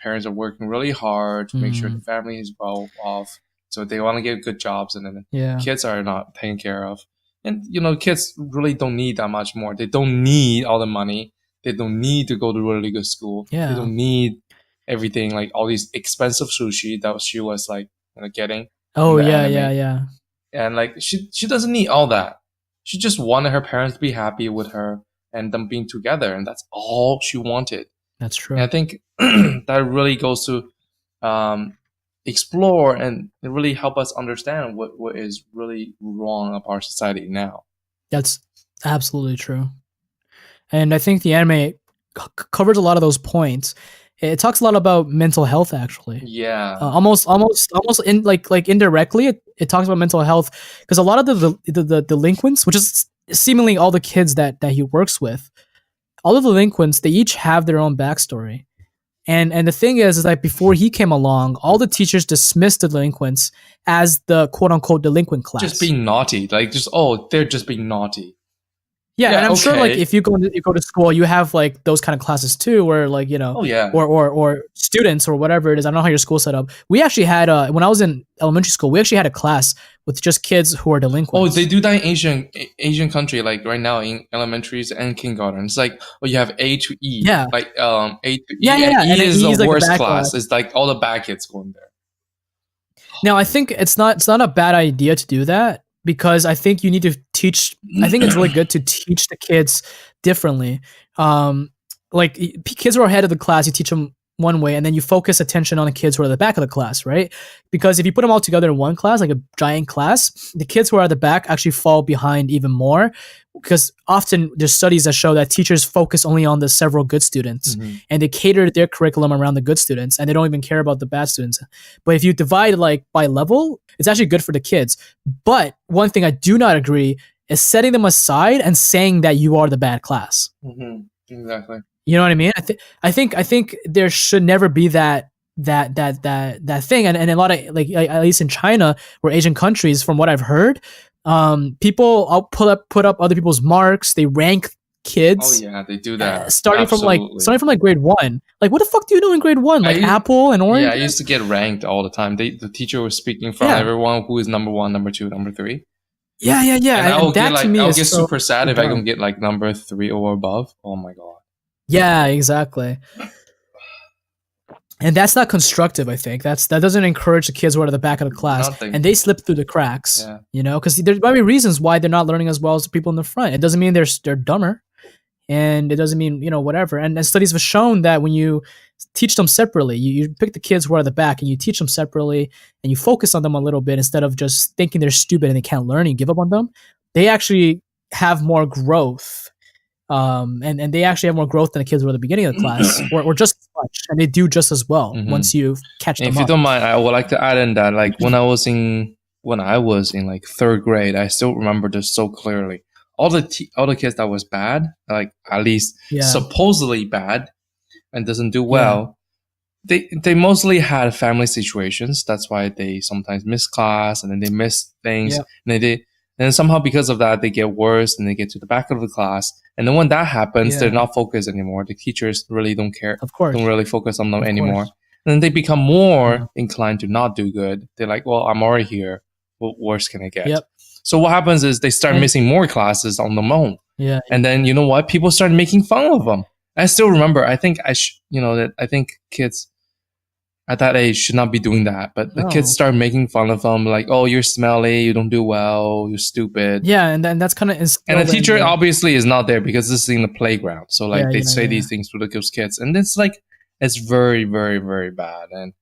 parents are working really hard to make sure the family is well off. So they want to get good jobs, and then kids are not taken care of. And, kids really don't need that much more. They don't need all the money. They don't need to go to really good school. Yeah. They don't need everything, like all these expensive sushi that she was like getting. Oh, yeah. And like, she doesn't need all that. She just wanted her parents to be happy with her and them being together. And that's all she wanted. That's true. And I think that really goes to, explore and really help us understand what is really wrong of our society now. That's absolutely true. And I think the anime covers a lot of those points. It talks a lot about mental health, actually. Yeah. Almost in like indirectly, it talks about mental health because a lot of the delinquents, which is seemingly all the kids that he works with, all the delinquents, they each have their own backstory. And the thing is like before he came along, all the teachers dismissed the delinquents as the quote unquote delinquent class. Just being naughty, like just they're just being naughty. Yeah, and I'm sure like if you go to school, you have like those kind of classes too, where like or students or whatever it is. I don't know how your school's set up. We actually had when I was in elementary school, we actually had a class with just kids who are delinquents. Oh, they do that in Asian country, like right now in elementaries and kindergarten. It's like you have A to E. Yeah. Like A to E. Yeah. E is the like worst class. It's like all the bad kids going there. Now I think it's not a bad idea to do that. Because I think you need to teach. I think it's really good to teach the kids differently. Like kids who are ahead of the class, you teach them one way, and then you focus attention on the kids who are at the back of the class, right? Because if you put them all together in one class, like a giant class, the kids who are at the back actually fall behind even more. Because often there's studies that show that teachers focus only on the several good students, and they cater their curriculum around the good students, and they don't even care about the bad students. But if you divide like by level, it's actually good for the kids. But one thing I do not agree is setting them aside and saying that you are the bad class. Exactly. You know what I mean? I think there should never be that thing. And a lot of like at least in China or Asian countries, from what I've heard, people put up other people's marks. They rank kids. Oh yeah, they do that. Starting from like grade 1. Like what the fuck do you know in grade 1? Like apple and orange? Yeah, I used to get ranked all the time. The teacher was speaking from everyone who is number 1, number 2, number 3. Yeah. And I'll get so super sad if I can get like number 3 or above. Oh my god. Yeah, exactly. And that's not constructive, I think. That doesn't encourage the kids who are at the back of the class. And they slip through the cracks, you know, because there's probably reasons why they're not learning as well as the people in the front. It doesn't mean they're dumber. And it doesn't mean, you know, whatever. And studies have shown that when you teach them separately, you pick the kids who are at the back and you teach them separately and you focus on them a little bit instead of just thinking they're stupid and they can't learn and you give up on them, they actually have more growth. And they actually have more growth than the kids who are at the beginning of the class, or just as much, and they do just as well once you catch them up. If you don't mind, I would like to add in that, like when I was in like 3rd grade, I still remember this so clearly. All the kids that was bad, like at least supposedly bad, and doesn't do well. They mostly had family situations. That's why they sometimes miss class and then they miss things, and then somehow because of that they get worse and they get to the back of the class. And then when that happens, they're not focused anymore. The teachers really don't care. Of course, don't really focus on them anymore. And then they become more inclined to not do good. They're like, well, I'm already here. What worse can I get? So what happens is they start missing more classes on their own. Yeah. And then you know what? People start making fun of them. I still remember. I think I think kids at that age should not be doing that. But the kids start making fun of them, like, "Oh, you're smelly. You don't do well. You're stupid." Yeah, and then that's kind of. And the teacher obviously is not there because this is in the playground. So like they say these things to those kids, and it's like it's very, very, very bad. And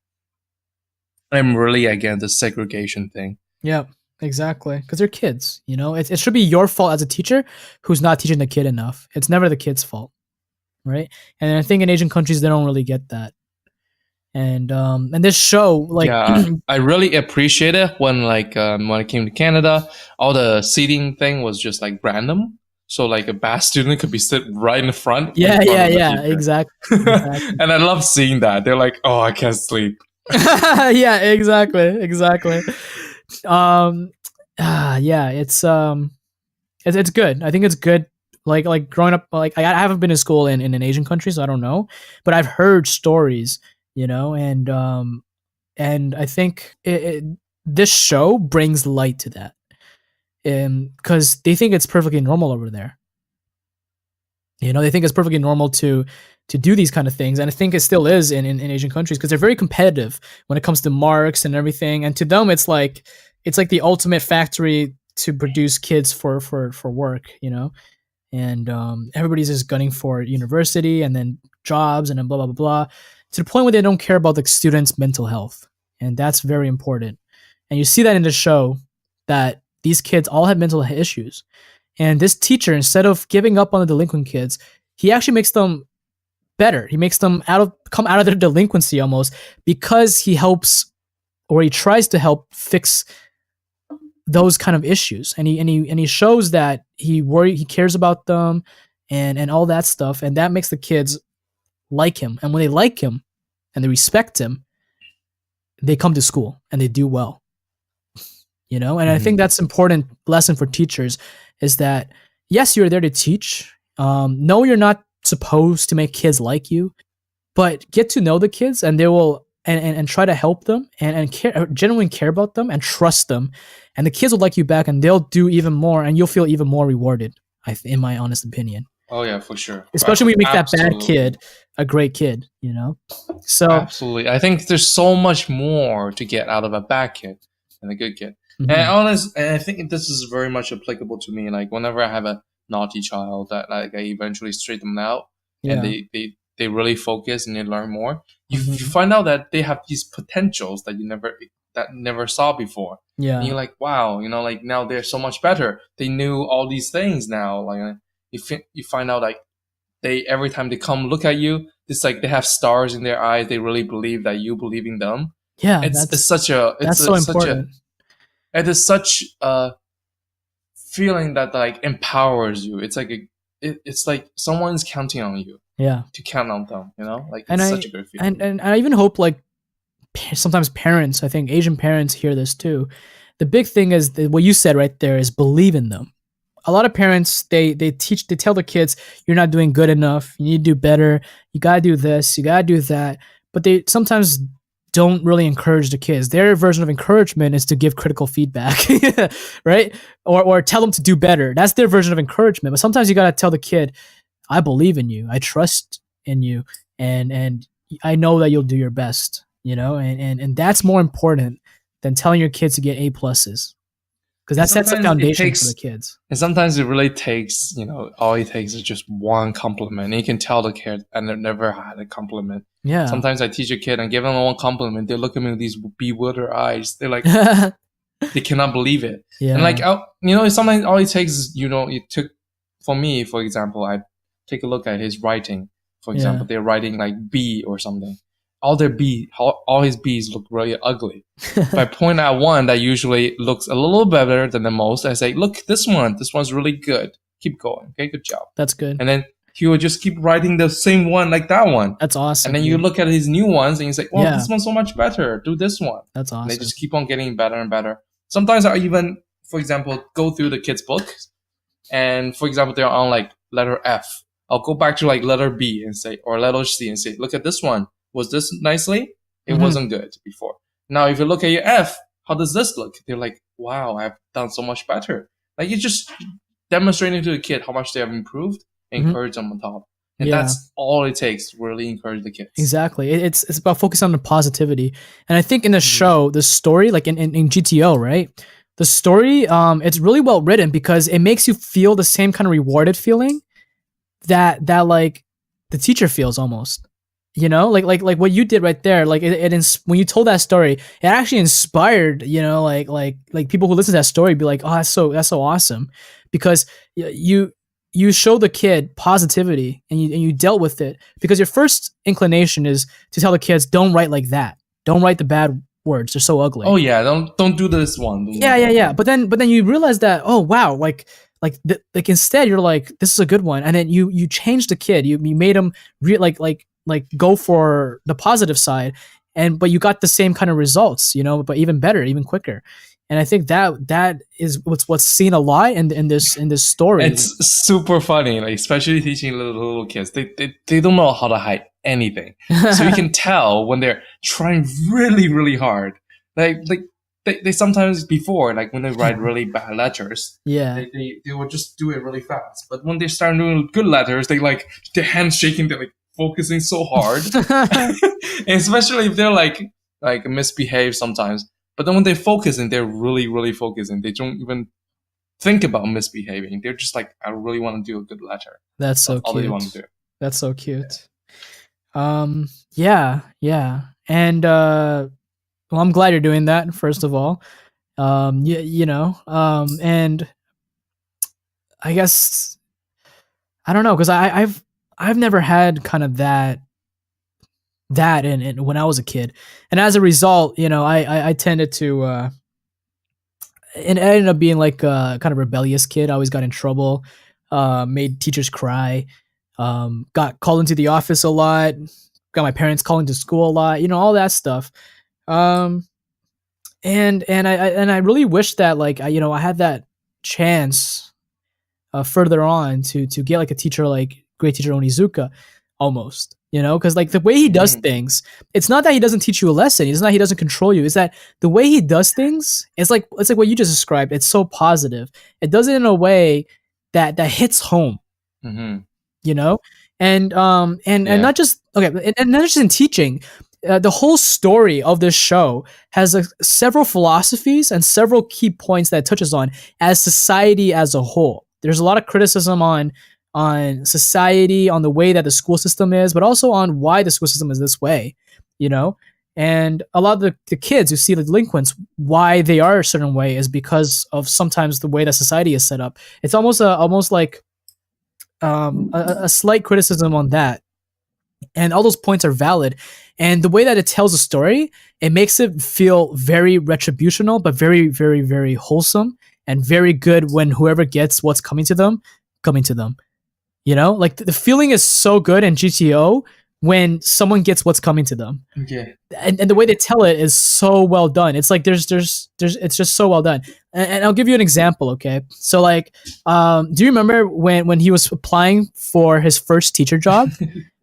I'm really against the segregation thing. Yeah. Exactly, because they're kids. You know, it should be your fault as a teacher who's not teaching the kid enough. It's never the kid's fault, right? And I think in Asian countries they don't really get that. And this show, like, I really appreciate it when when I came to Canada, all the seating thing was just like random. So like a bad student could be sit right in the front. Yeah, exactly. And I love seeing that. They're like, oh, I can't sleep. Yeah, exactly. It's good. I think it's good. Like growing up, like I haven't been to school in an Asian country, so I don't know, but I've heard stories, you know, and I think this show brings light to that, because they think it's perfectly normal over there. You know, they think it's perfectly normal to do these kind of things, and I think it still is in Asian countries because they're very competitive when it comes to marks and everything, and to them it's like the ultimate factory to produce kids for work, you know, and everybody's just gunning for university and then jobs and then blah blah blah blah, to the point where they don't care about the students' mental health. and that's very important. And you see that in the show that these kids all have mental issues, and this teacher, instead of giving up on the delinquent kids, he actually makes them better. He makes them come out of their delinquency almost, because he helps, or he tries to help fix those kind of issues, and he shows that he cares about them, and all that stuff, and that makes the kids like him. And when they like him and they respect him, they come to school and they do well. And I think that's important lesson for teachers, is that yes, you're there to teach. No, you're not supposed to make kids like you, but get to know the kids, and they will and try to help them, and genuinely care about them and trust them, and the kids will like you back, and they'll do even more, and you'll feel even more rewarded, in my honest opinion. Oh yeah, for sure. Especially when you make that bad kid a great kid, So absolutely, I think there's so much more to get out of a bad kid than a good kid. And I think this is very much applicable to me. Like whenever I have a naughty child that I eventually straighten them out, and they really focus and they learn more. You find out that they have these potentials that you never saw before. Yeah, and you're like, wow, like now they're so much better. They knew all these things now. Like you find out like every time they come look at you, it's like they have stars in their eyes. They really believe that you believe in them. Yeah, it's such a important. It is such a feeling that like empowers you. It's like it's like someone's counting on you. Yeah, to count on them. Like it's such a good feeling. And I even hope like sometimes parents, I think Asian parents hear this too. The big thing is what you said right there is believe in them. A lot of parents, they tell the kids, you're not doing good enough. You need to do better. You gotta do this. You gotta do that. But they sometimes don't really encourage the kids. Their version of encouragement is to give critical feedback, right? Or tell them to do better. That's their version of encouragement. But sometimes you gotta tell the kid, I believe in you. I trust in you, and I know that you'll do your best. And that's more important than telling your kids to get A pluses. Because that sets the foundation for the kids. And sometimes it really takes, all it takes is just one compliment. And you can tell the kid, and they've never had a compliment. Yeah. Sometimes I teach a kid and give them one compliment. They look at me with these bewildered eyes. They're like, they cannot believe it. Yeah. And like, sometimes all it takes is, for me, for example, I take a look at his writing. For example, they're writing like B or something. All his B's look really ugly. If I point out one that usually looks a little better than the most, I say, look, this one's really good. Keep going. Okay, good job. That's good. And then he will just keep writing the same one like that one. That's awesome. And then you look at his new ones and you say, well, this one's so much better. Do this one. That's awesome. And they just keep on getting better and better. Sometimes I even, for example, go through the kids' books. And for example, they're on like letter F. I'll go back to like letter B and say, or letter C and say, look at this one. Was this nicely? It wasn't good before. Now, if you look at your F, how does this look? They're like, wow, I've done so much better. Like you're just demonstrating to the kid how much they have improved and encourage them on top. And that's all it takes to really encourage the kids. Exactly. It's about focusing on the positivity. And I think in the show, the story, like in GTO, right? The story, it's really well written because it makes you feel the same kind of rewarded feeling that like the teacher feels almost. Like what you did right there, like when you told that story, it actually inspired, like people who listen to that story be like, oh, that's so awesome, because you show the kid positivity and you dealt with it, because your first inclination is to tell the kids, don't write like that, don't write the bad words, they're so ugly. Oh yeah, don't do this one. Yeah. But then you realize that, oh wow, like instead you're like, this is a good one, and then you changed the kid, you made him like go for the positive side, but you got the same kind of results, but even better, even quicker. And I think that is what's seen a lot in this story. It's super funny, like especially teaching little kids. They don't know how to hide anything, so you can tell when they're trying really really hard. Like they sometimes before, like when they write really bad letters, they will just do it really fast. But when they start doing good letters, they like their hands shaking. They're like focusing so hard, and especially if they're like misbehave sometimes. But then when they focus and they're really, really focusing, they don't even think about misbehaving. They're just like, I really want to do a good letter. That's so cute. All they want to do. That's so cute. Yeah. And Well, I'm glad you're doing that, first of all. And I guess I don't know, because I've never had kind of that in when I was a kid, and as a result, I tended to and it ended up being like a kind of rebellious kid. I always got in trouble, made teachers cry, got called into the office a lot, got my parents calling to school a lot, all that stuff. Um, and I really wish that like I had that chance further on to get like a teacher like Great Teacher Onizuka, almost. Because like the way he does things, it's not that he doesn't teach you a lesson. It's not he doesn't control you. It's that the way he does things, it's like what you just described. It's so positive. It does it in a way that hits home. Mm-hmm. And not just okay, and not just in teaching. The whole story of this show has several philosophies and several key points that it touches on as society as a whole. There's a lot of criticism on society, on the way that the school system is, but also on why the school system is this way, And a lot of the kids who see the delinquents, why they are a certain way is because of sometimes the way that society is set up. It's almost like a slight criticism on that. And all those points are valid. And the way that it tells a story, it makes it feel very retributional, but very, very, very wholesome and very good when whoever gets what's coming to them. Like the feeling is so good in GTO when someone gets what's coming to them. Yeah. And the way they tell it is so well done. It's like there's it's just so well done. And I'll give you an example, okay? So like, do you remember when he was applying for his first teacher job?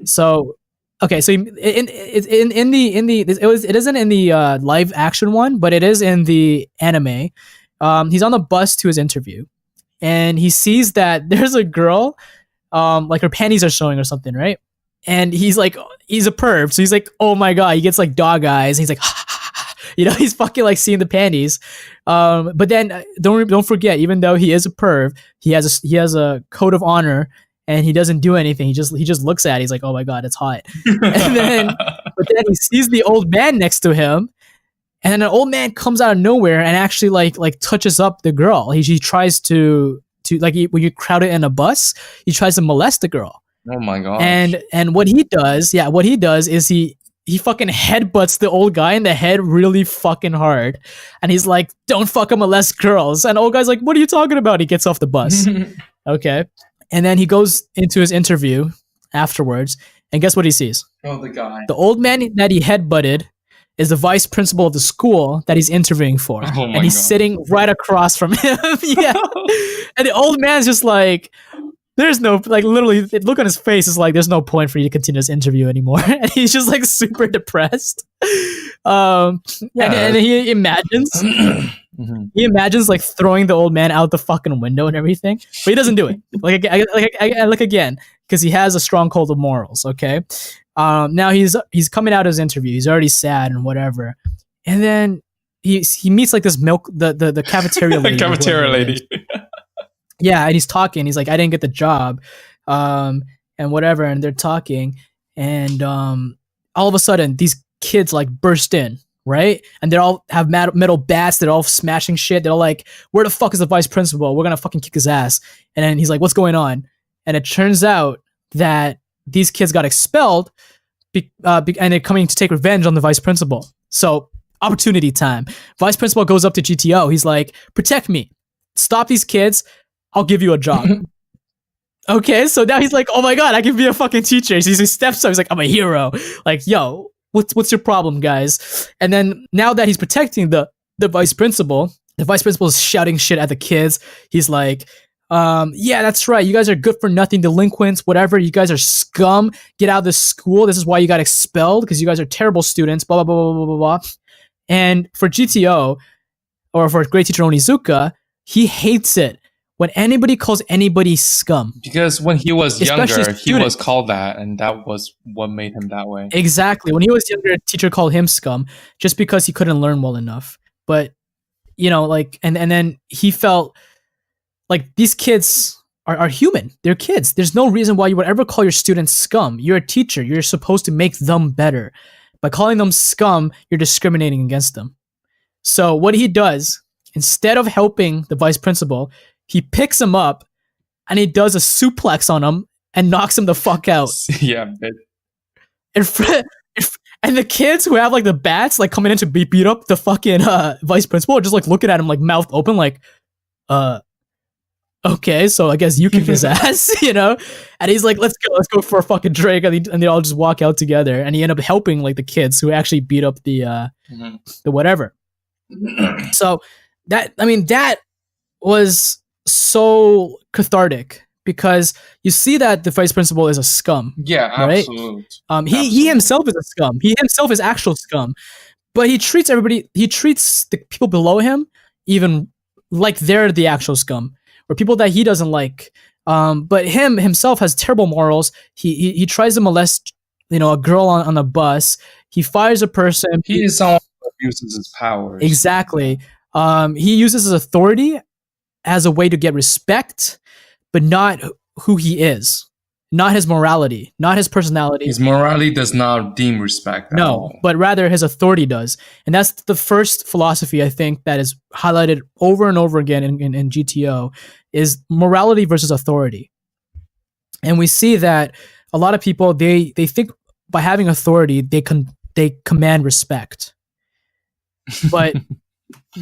So okay, so it isn't in the live action one, but it is in the anime. He's on the bus to his interview, and he sees that there's a girl, like her panties are showing or something, right? And he's a perv, so he's like, oh my god, he gets like dog eyes. And he's like, he's fucking like seeing the panties. But then don't forget, even though he is a perv, he has a code of honor, and he doesn't do anything. He just looks at it. He's like, oh my god, it's hot. But then he sees the old man next to him, and then an old man comes out of nowhere and actually like touches up the girl. He tries to like when you crowd it in a bus, he tries to molest the girl. Oh my god! And what he does is he fucking headbutts the old guy in the head really fucking hard, and he's like, "Don't fucking molest girls." And the old guy's like, "What are you talking about?" He gets off the bus. Okay, and then he goes into his interview afterwards, and guess what he sees? Oh, the guy. The old man that he headbutted is the vice principal of the school that he's interviewing for, and he's sitting right across from him. Yeah, and the old man's just like, there's no, like, literally, look on his face is like, there's no point for you to continue this interview anymore. And he's just like super depressed. And he imagines like throwing the old man out the fucking window and everything, but he doesn't do it. I look again, because he has a strong code of morals. Okay. Now he's coming out of his interview. He's already sad and whatever. And then he meets like this the cafeteria lady. Cafeteria lady. Yeah, and he's talking. He's like, I didn't get the job, and whatever. And they're talking, and all of a sudden, these kids like burst in, right? And they all have metal bats. They're all smashing shit. They're all like, "Where the fuck is the vice principal? We're gonna fucking kick his ass." And then he's like, "What's going on?" And it turns out that these kids got expelled, and they're coming to take revenge on the vice principal. So opportunity time. Vice principal goes up to GTO. He's like, "Protect me. Stop these kids. I'll give you a job." Okay, so now he's like, oh my god, I can be a fucking teacher. So he steps up, he's like, I'm a hero. Like, yo, what's your problem, guys? And then now that he's protecting the vice principal is shouting shit at the kids. He's like, yeah, that's right. You guys are good for nothing delinquents, whatever. You guys are scum. Get out of this school. This is why you got expelled, because you guys are terrible students, blah, blah, blah, blah, blah, blah. And for GTO, or for Great Teacher Onizuka, he hates it when anybody calls anybody scum. Because when he was younger, he was called that, and that was what made him that way. Exactly. When he was younger, a teacher called him scum just because he couldn't learn well enough. But, like, and then he felt like these kids are human. They're kids. There's no reason why you would ever call your students scum. You're a teacher. You're supposed to make them better. By calling them scum, you're discriminating against them. So what he does, instead of helping the vice principal, he picks him up and he does a suplex on him and knocks him the fuck out. Yeah, but and the kids who have like the bats like coming in to beat up the fucking vice principal are just like looking at him like mouth open like, okay, so I guess you kicked his ass, you know? And he's like, let's go for a fucking drink. And they all just walk out together. And he end up helping like the kids who actually beat up the whatever. So that was so cathartic because you see that the vice principal is a scum. Yeah, right? Absolutely. He himself is a scum. He himself is actual scum. But he treats the people below him even like they're the actual scum. Or people that he doesn't like. But himself has terrible morals. He tries to molest, a girl on a bus. He fires a person. He is someone who abuses his powers. Exactly. He uses his authority as a way to get respect, but not who he is. Not his morality, not his personality. His morality does not deem respect at all. But rather his authority does. And that's the first philosophy, I think, that is highlighted over and over again in GTO is morality versus authority. And we see that a lot of people, they think by having authority, they command respect. But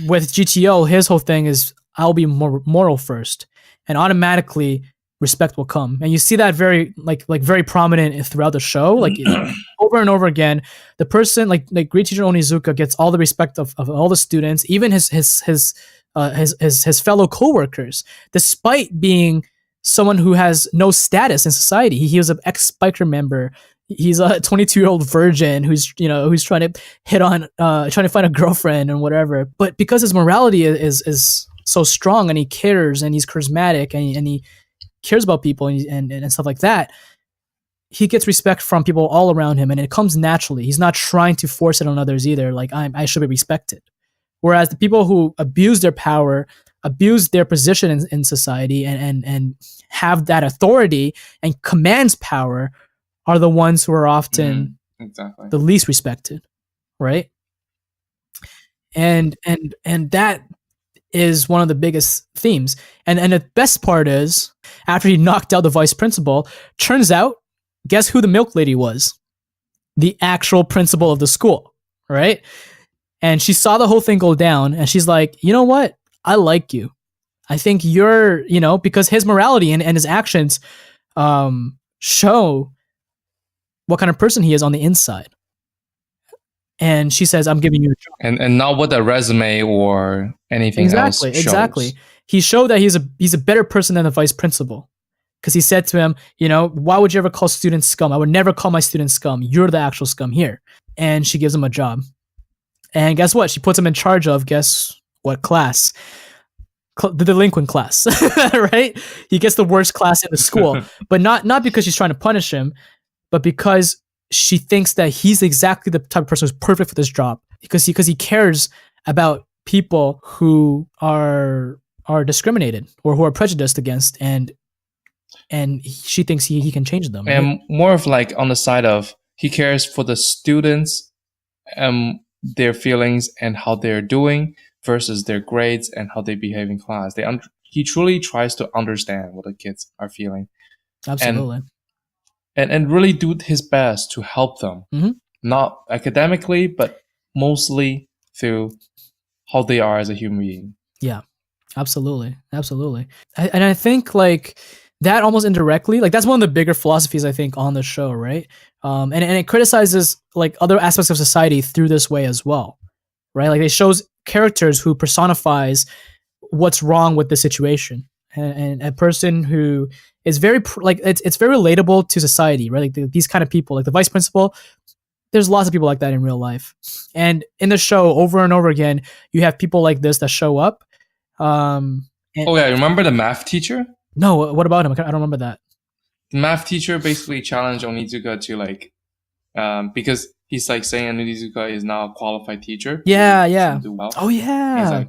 with GTO, his whole thing is, I'll be moral first. And automatically respect will come. And you see that very very prominent throughout the show, like over and over again. The person like Great Teacher Onizuka gets all the respect of all the students, even his fellow coworkers, despite being someone who has no status in society. He was an ex-biker member. He's a 22-year-old virgin who's trying to hit on trying to find a girlfriend and whatever. But because his morality is so strong and he cares and he's charismatic and he cares about people and stuff like that, he gets respect from people all around him, and it comes naturally. He's not trying to force it on others either. Like I should be respected. Whereas the people who abuse their power, abuse their position in society, and have that authority and commands power, are the ones who are often exactly the least respected, right? And that is one of the biggest themes. And the best part is, after he knocked out the vice principal, turns out, guess who the milk lady was? The actual principal of the school, right? And she saw the whole thing go down, and she's like, you know what? I like you. I think you're, because his morality and his actions show what kind of person he is on the inside. And she says, I'm giving you a job. And not what a resume or anything else shows. Exactly. He showed that he's a better person than the vice principal. Because he said to him, why would you ever call students scum? I would never call my students scum. You're the actual scum here. And she gives him a job. And guess what? She puts him in charge of, guess what class? The delinquent class, right? He gets the worst class in the school. But not because she's trying to punish him, but because she thinks that he's exactly the type of person who's perfect for this job. Because he cares about people who are discriminated or who are prejudiced against, and she thinks he can change them. And right? more of like on the side of, he cares for the students, their feelings and how they're doing versus their grades and how they behave in class. He truly tries to understand what the kids are feeling. Absolutely. And really do his best to help them. Mm-hmm. Not academically, but mostly through how they are as a human being. Yeah, absolutely. And I think like that almost indirectly, like that's one of the bigger philosophies I think on the show, right? And it criticizes like other aspects of society through this way as well, right? Like it shows characters who personifies what's wrong with the situation, and a person who is very it's very relatable to society, right? Like these kind of people, like the vice principal. There's lots of people like that in real life, and in the show, over and over again, you have people like this that show up. Remember the math teacher? No, what about him? I don't remember that. The math teacher basically challenged Onizuka to like, because he's like saying Onizuka is now a qualified teacher. Yeah. Do well. Oh yeah.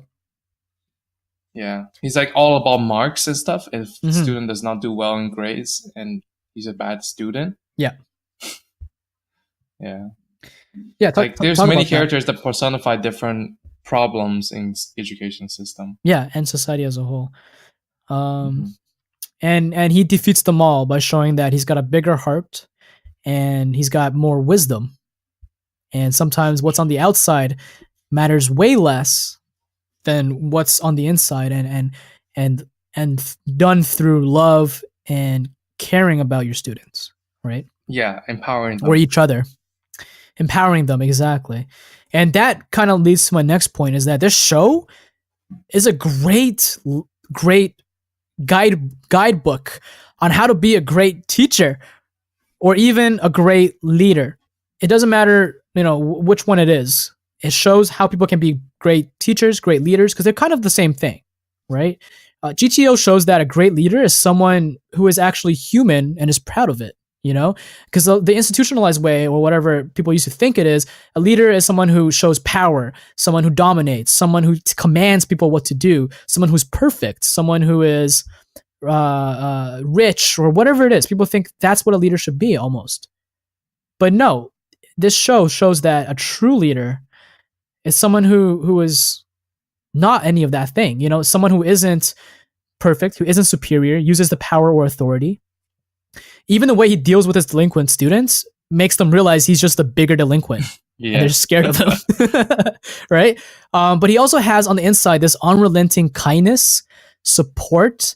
He's like all about marks and stuff. If the student does not do well in grades and he's a bad student. Yeah. Yeah. Yeah, Like there's talk many about that. characters that personify different problems in education system. Yeah, and society as a whole. Hmm. And he defeats them all by showing that he's got a bigger heart and he's got more wisdom. And sometimes what's on the outside matters way less than what's on the inside, and and done through love and caring about your students, right? Yeah, empowering Or them. each other, empowering them, exactly. And that kind of leads to my next point, is that this show is a great guidebook on how to be a great teacher or even a great leader. It doesn't matter, which one it is. It shows how people can be great teachers, great leaders, because they're kind of the same thing, right? GTO shows that a great leader is someone who is actually human and is proud of it, because the institutionalized way, or whatever people used to think it is, a leader is someone who shows power, someone who dominates, someone who commands people what to do, someone who's perfect, someone who is rich, or whatever it is. People think that's what a leader should be, almost. But no, this show shows that a true leader is someone who is not any of that thing. Someone who isn't perfect, who isn't superior, uses the power or authority. Even the way he deals with his delinquent students makes them realize he's just a bigger delinquent. Yeah. And they're scared of him. Right? But he also has on the inside this unrelenting kindness, support,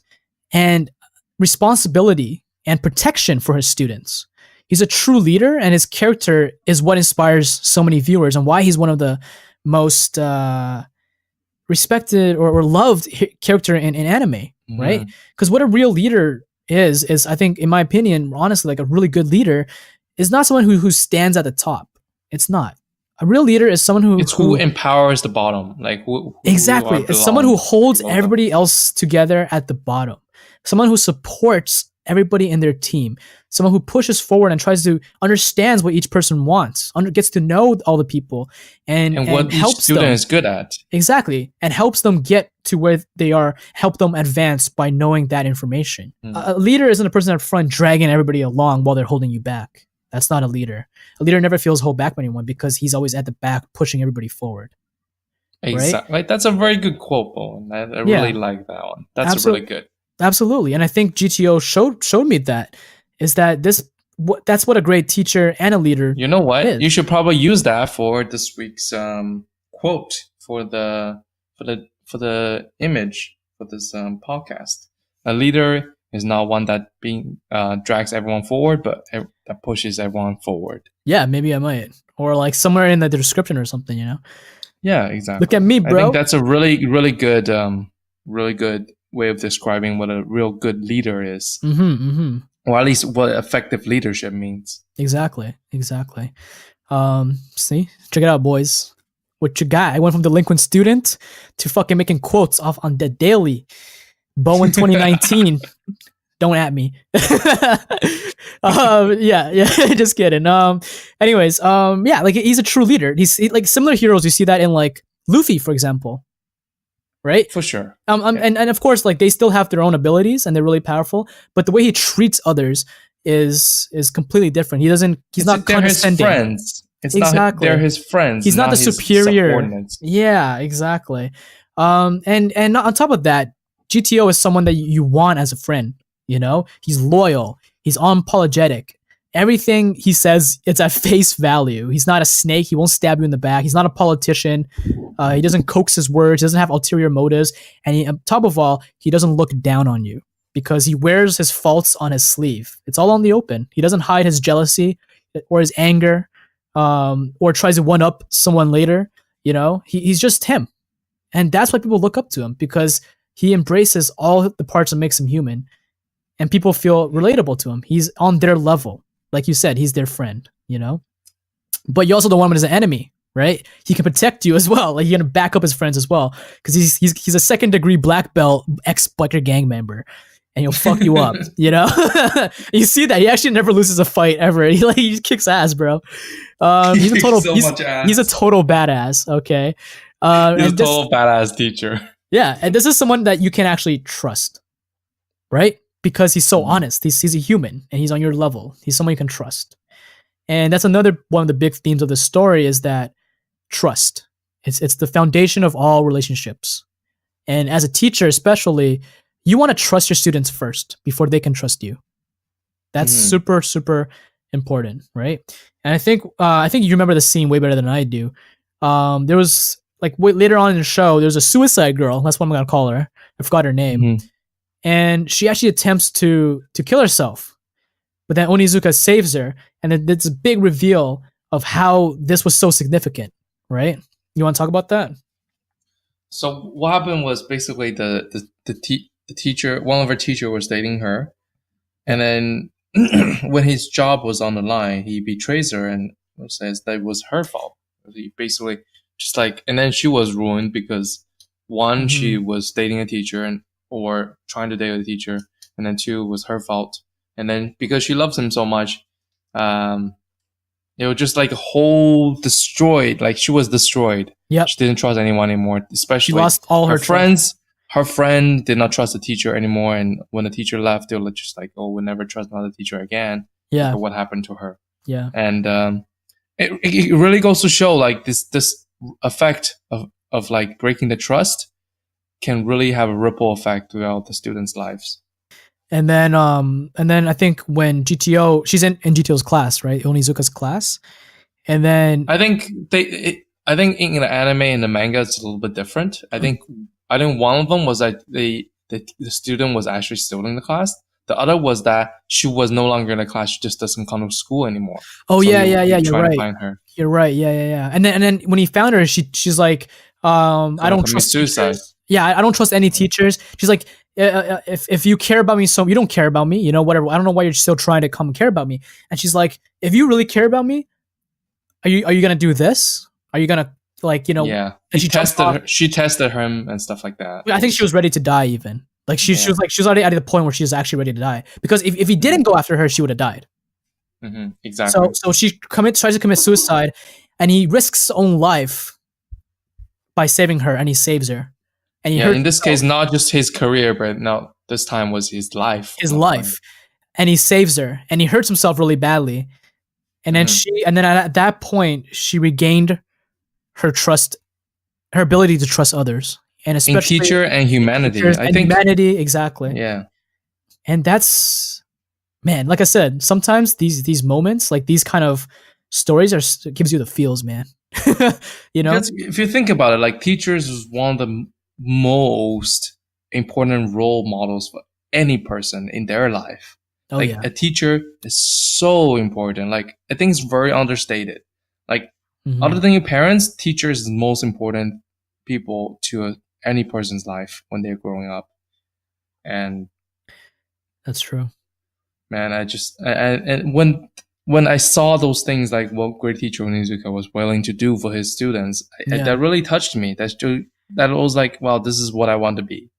and responsibility and protection for his students. He's a true leader, and his character is what inspires so many viewers, and why he's one of the most respected or loved character in anime, right? Because what a real leader is I think, in my opinion, honestly, like a really good leader is not someone who stands at the top. It's not. A real leader is someone who empowers the bottom, like who exactly. It's someone who holds everybody else together at the bottom. Someone who supports everybody in their team. Someone who pushes forward and tries to understands what each person wants, gets to know all the people, and what each student is good at. Exactly, and helps them get to where they are. Help them advance by knowing that information. A leader isn't a person up front dragging everybody along while they're holding you back. That's not a leader. A leader never feels held back by anyone because he's always at the back pushing everybody forward. Exactly. Right? That's a very good quote, Bowen. I really like that one. That's really good. Absolutely. And I think GTO showed me that, is that that's what a great teacher and a leader You know what? is. You should probably use that for this week's quote for the image for this podcast. A leader is not one that drags everyone forward, but that pushes everyone forward. Yeah, maybe I might. Or like somewhere in the description or something, Yeah, exactly. Look at me, bro. I think that's a really, really good way of describing what a real good leader is. Or at least what effective leadership means. Exactly. See? Check it out, boys. What you got? I went from delinquent student to fucking making quotes off on the daily. Bowen 2019. Don't at me. Yeah, just kidding. Anyways, yeah, like he's a true leader. He's like similar heroes. You see that in like Luffy, for example. Right? For sure. And of course, like they still have their own abilities and they're really powerful, but the way he treats others is completely different. He's not condescending. They're his friends. It's exactly. They're his friends. He's not the superior. Yeah, exactly. And on top of that, GTO is someone that you want as a friend. He's loyal. He's unapologetic. Everything he says, it's at face value. He's not a snake. He won't stab you in the back. He's not a politician. He doesn't coax his words. He doesn't have ulterior motives. And on top of all, he doesn't look down on you because he wears his faults on his sleeve. It's all on the open. He doesn't hide his jealousy or his anger, or tries to one up someone later. He's just him. And that's why people look up to him, because he embraces all the parts that makes him human. And people feel relatable to him. He's on their level. Like you said, he's their friend, But you also don't want him as an enemy, right? He can protect you as well. Like you're gonna back up his friends as well, because he's a 2nd degree black belt ex-biker gang member, and he'll fuck you up. You see that he actually never loses a fight ever. He just kicks ass, bro. He's a total he's a total badass. Okay, he's a total badass teacher. Yeah, and this is someone that you can actually trust, right? Because he's so honest. He's a human and he's on your level. He's someone you can trust. And that's another one of the big themes of the story is that trust. It's the foundation of all relationships. And as a teacher, especially, you want to trust your students first before they can trust you. That's super, super important, right? And I think you remember the scene way better than I do. There was like later on in the show, there's a suicide girl. That's what I'm gonna call her. I forgot her name, and she actually attempts to kill herself, but then Onizuka saves her, and it's a big reveal of how this was so significant, right? You want to talk about that? So what happened was basically the teacher, one of her teacher was dating her, and then when his job was on the line, he betrays her and says that it was her fault. He basically just like, and then she was ruined because one, she was dating a teacher or trying to date a teacher, and then two, was her fault. And then because she loves him so much, it was just like a whole destroyed. Like she was destroyed. Yeah, she didn't trust anyone anymore. Especially she lost all her friends. Her friend did not trust the teacher anymore, and when the teacher left, they were just like, "Oh, we'll never trust another teacher again." Yeah, what happened to her? Yeah, and it really goes to show like this effect of like breaking the trust can really have a ripple effect throughout the students' lives. And then I think when GTO, she's in GTO's class, right? Onizuka's class. And then I think I think in the anime and the manga it's a little bit different. I think one of them was that the student was actually still in the class. The other was that she was no longer in the class. She just doesn't come to school anymore. Oh, so yeah. You're right. To find her. You're right. Yeah. And then when he found her, she's like, I don't trust suicide. Teachers. Yeah, I don't trust any teachers. She's like, if you care about me, so you don't care about me, whatever. I don't know why you're still trying to come and care about me. And she's like, if you really care about me, are you gonna do this? Are you gonna Yeah. And she tested him and stuff like that. I think she was ready to die even. Like she was already at the point where she was actually ready to die. Because if he didn't go after her, she would have died. Exactly. So she tries to commit suicide, and he risks his own life by saving her, and he saves her. And he in this case, not just his career, but no, this time was his life. And he saves her, and he hurts himself really badly. And then at that point, she regained her trust, her ability to trust others, and especially in teacher and humanity. I think humanity, exactly. Yeah, and that's, man. Like I said, sometimes these moments, like these kind of stories, gives you the feels, man. Because if you think about it, like teachers is one of the most important role models for any person in their life. A teacher is so important. Like I think it's very understated. Like other than your parents, teachers is the most important people to any person's life when they're growing up. And that's true. Man, and when I saw those things, like what Great Teacher Onizuka was willing to do for his students, that really touched me. That was like, wow, this is what I want to be.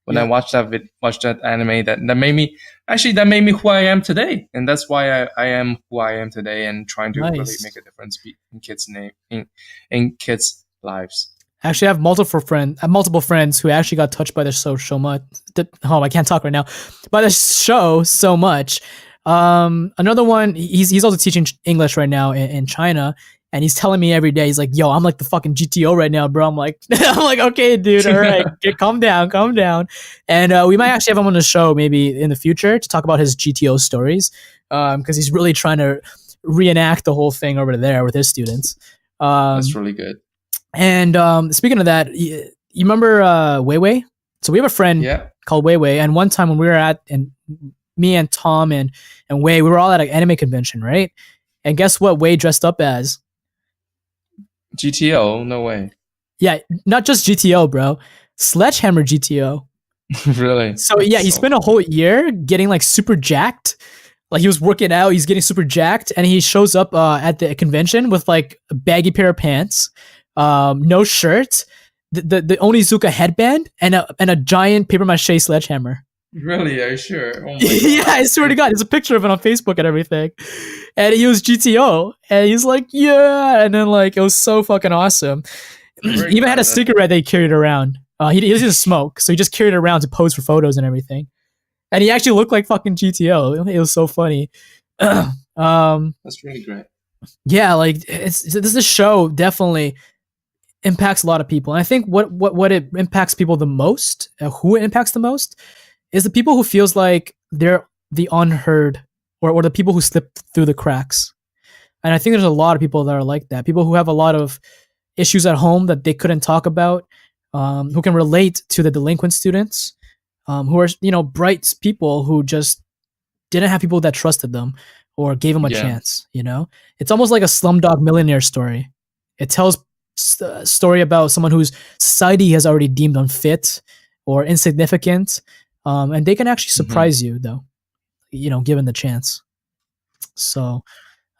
When I watched that anime, that made me who I am today, and that's why I am who I am today, and trying to really make a difference in kids' lives. Actually, I have multiple friends who actually got touched by the show so much. I can't talk right now. By the show so much. Another one, he's also teaching English right now in China, and he's telling me every day, he's like, "Yo, I'm like the fucking GTO right now, bro." I'm like, okay, dude, all right, calm down. And we might actually have him on the show maybe in the future to talk about his GTO stories, because he's really trying to reenact the whole thing over there with his students. That's really good. And speaking of that, you remember Wei Wei? So we have a friend called Wei Wei, and one time when we were me and Tom and Wei, we were all at an anime convention, right? And guess what Wei dressed up as? GTO? No way. Yeah, not just GTO, bro. Sledgehammer GTO. Really? So yeah, he spent a whole year getting like super jacked. Like he was working out, he's getting super jacked, and he shows up at the convention with like a baggy pair of pants, no shirt, the Onizuka headband, and a giant paper mache sledgehammer. Really? Are you sure? Oh my God. Yeah, I swear to God, there's a picture of it on Facebook and everything. And he was GTO, and he's like, yeah, and then like it was so fucking awesome. He even had a cigarette that he carried around. He doesn't smoke, so he just carried it around to pose for photos and everything. And he actually looked like fucking GTO. It was so funny. That's really great. Yeah, like this show definitely impacts a lot of people. And I think what it impacts people the most, who it impacts the most, is the people who feels like they're the unheard, or the people who slip through the cracks. And I think there's a lot of people that are like that. People who have a lot of issues at home that they couldn't talk about, who can relate to the delinquent students, who are bright people who just didn't have people that trusted them or gave them a Yeah. chance. It's almost like a Slumdog Millionaire story. It tells a story about someone whose society has already deemed unfit or insignificant, and they can actually surprise you though, given the chance. So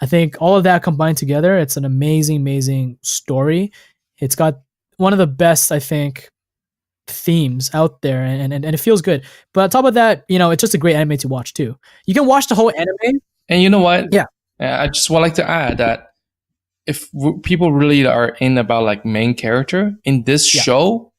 I think all of that combined together, it's an amazing, amazing story. It's got one of the best, I think, themes out there, and it feels good. But on top of that, it's just a great anime to watch too. You can watch the whole anime. And you know what? Yeah. I just would like to add that if people really are in about like main character in this show,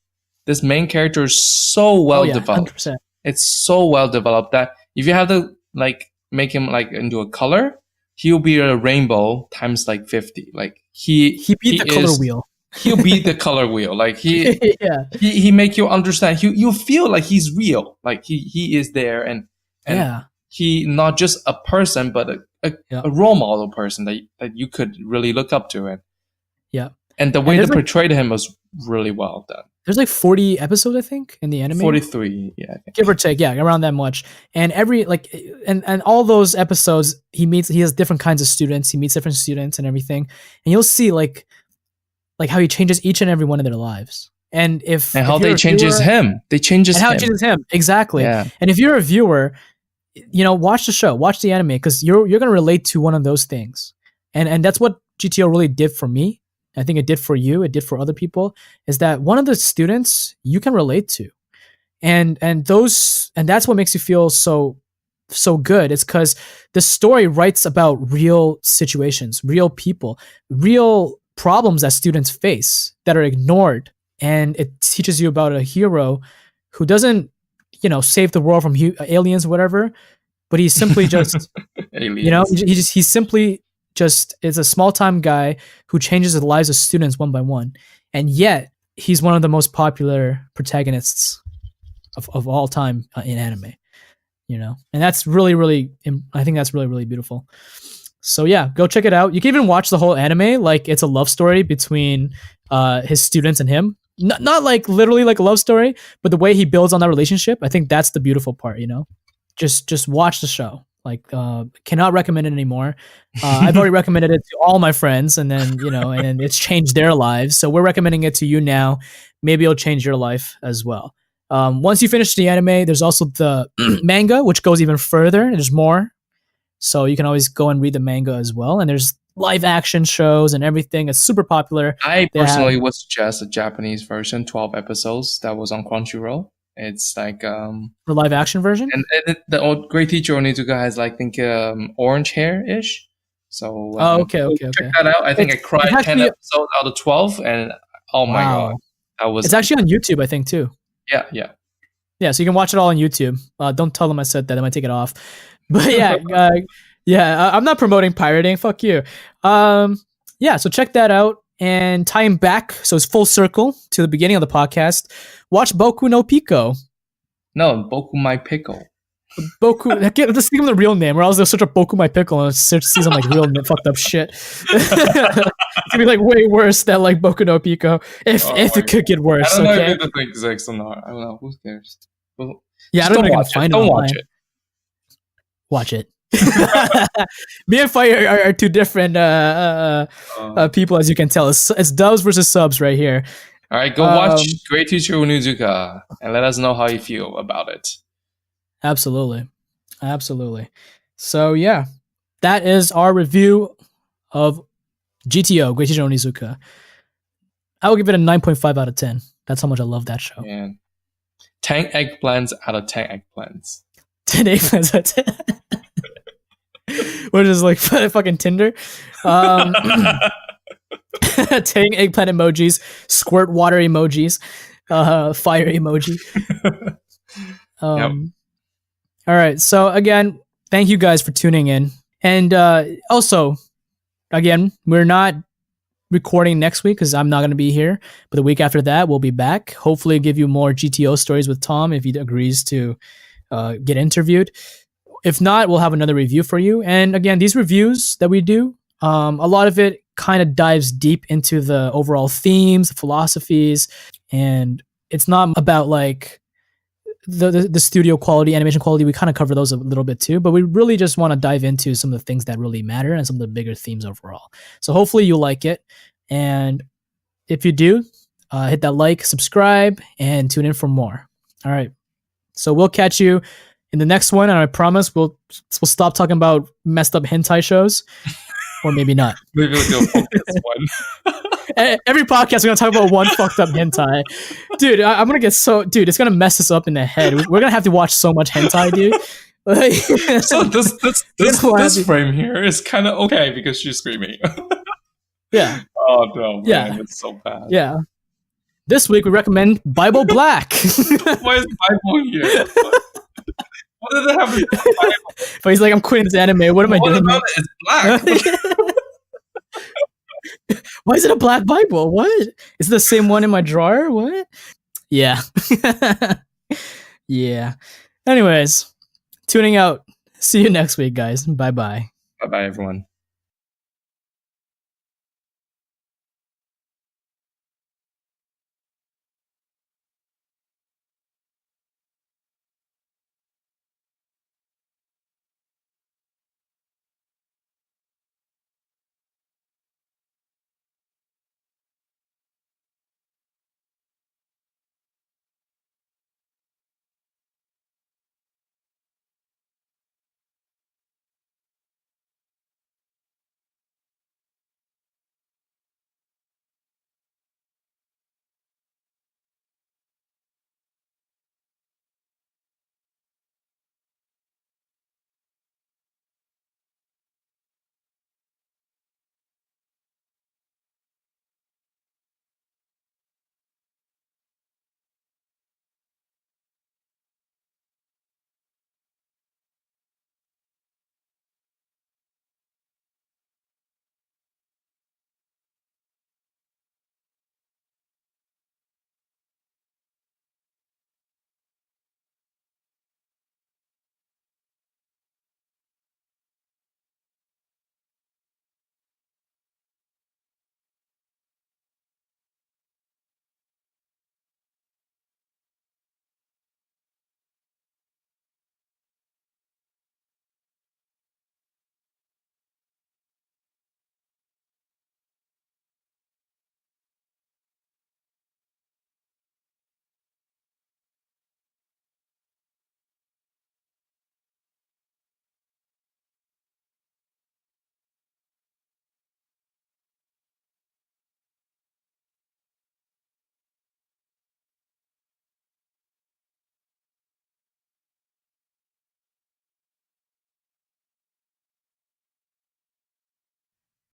this main character is so well developed. 100%. It's so well developed that if you have to like make him like into a color, he'll be a rainbow times like 50. Like he beat the color wheel. He'll beat the color wheel. Like he Yeah. he make you understand. You feel like he's real. Like he is there, and he not just a person, but a role model person that you could really look up to. And the way they portrayed him was really well done. There's like 40 episodes, I think, in the anime. 43, yeah, I think. Give or take, yeah, around that much. And and all those episodes, he has different kinds of students. He meets different students and everything, and you'll see like how he changes each and every one of their lives. And how they changes him. They changes him. And how it changes him, exactly. Yeah. And if you're a viewer, watch the show, watch the anime, because you're gonna relate to one of those things. And that's what GTO really did for me. I think it did for you, it did for other people, is that one of the students you can relate to. And that's what makes you feel so good. It's because the story writes about real situations, real people, real problems that students face that are ignored. And it teaches you about a hero who doesn't, save the world from aliens or whatever, but he's simply just, he's simply just is a small-time guy who changes the lives of students one by one. And yet he's one of the most popular protagonists of all time in anime, and that's really, really, I think that's really, really beautiful. So yeah, go check it out. You can even watch the whole anime like it's a love story between his students and him. Not like literally like a love story, but the way he builds on that relationship, I think that's the beautiful part. Just watch the show. Like, cannot recommend it anymore. I've already recommended it to all my friends, and then and it's changed their lives. So we're recommending it to you now. Maybe it'll change your life as well. Once you finish the anime, there's also the manga, which goes even further. There's more, so you can always go and read the manga as well. And there's live action shows and everything. It's super popular. I personally would suggest a Japanese version, 12 episodes, that was on Crunchyroll. It's like the live action version, and the old Great Teacher Onizuka has like, I think orange hair ish. So okay. Check that out. I think I cried 10 episodes out of 12, and oh my god, that was. It's actually on YouTube, I think, too. Yeah. So you can watch it all on YouTube. Don't tell them I said that; I might take it off. But yeah, I'm not promoting pirating. Fuck you. So check that out. And tying back, so it's full circle to the beginning of the podcast. Watch Boku no Pico. No, Boku My Pickle. Boku. Let's think of the real name, or else they'll search up Boku My Pickle and search see some like real fucked up shit. It's gonna be like way worse than like Boku no Pico if it could get worse. I don't know if it exists or not. I don't know. Who cares? Well, I don't know if I can find it. Don't watch it. Watch it. Me and Fire are two different people, as you can tell. It's dubs versus subs right here. All right, go watch Great Teacher Onizuka and let us know how you feel about it. Absolutely. So yeah, that is our review of GTO, Great Teacher Onizuka. I will give it a 9.5 out of 10. That's how much I love that show. Man. 10 eggplants out of 10 eggplants. 10 eggplants out of 10. What is like fucking Tinder? 10 eggplant emojis, squirt water emojis, fire emoji. All right. So again, thank you guys for tuning in. And also, again, we're not recording next week because I'm not going to be here. But the week after that, we'll be back. Hopefully, give you more GTO stories with Tom if he agrees to get interviewed. If not, we'll have another review for you. And again, these reviews that we do, a lot of it kind of dives deep into the overall themes, philosophies, and it's not about like the studio quality, animation quality. We kind of cover those a little bit too, but we really just want to dive into some of the things that really matter and some of the bigger themes overall. So hopefully you like it. And if you do, hit that like, subscribe, and tune in for more. All right. So we'll catch you in the next one, and I promise we'll stop talking about messed up hentai shows, or maybe not. Maybe we'll do a focus one. Every podcast we're gonna talk about one fucked up hentai, dude. I'm gonna get dude. It's gonna mess us up in the head. We're gonna have to watch so much hentai, dude. Like, so this frame here is kind of okay because she's screaming. Yeah. Oh no, man, it's so bad. Yeah. This week we recommend Bible Black. Why is Bible here? What did it have to do with Bible? But he's like, I'm quitting this anime. What am I doing? About it? It's black. Why is it a black Bible? What? Is it the same one in my drawer? What? Yeah. Yeah. Anyways, tuning out. See you next week, guys. Bye-bye. Bye-bye, everyone.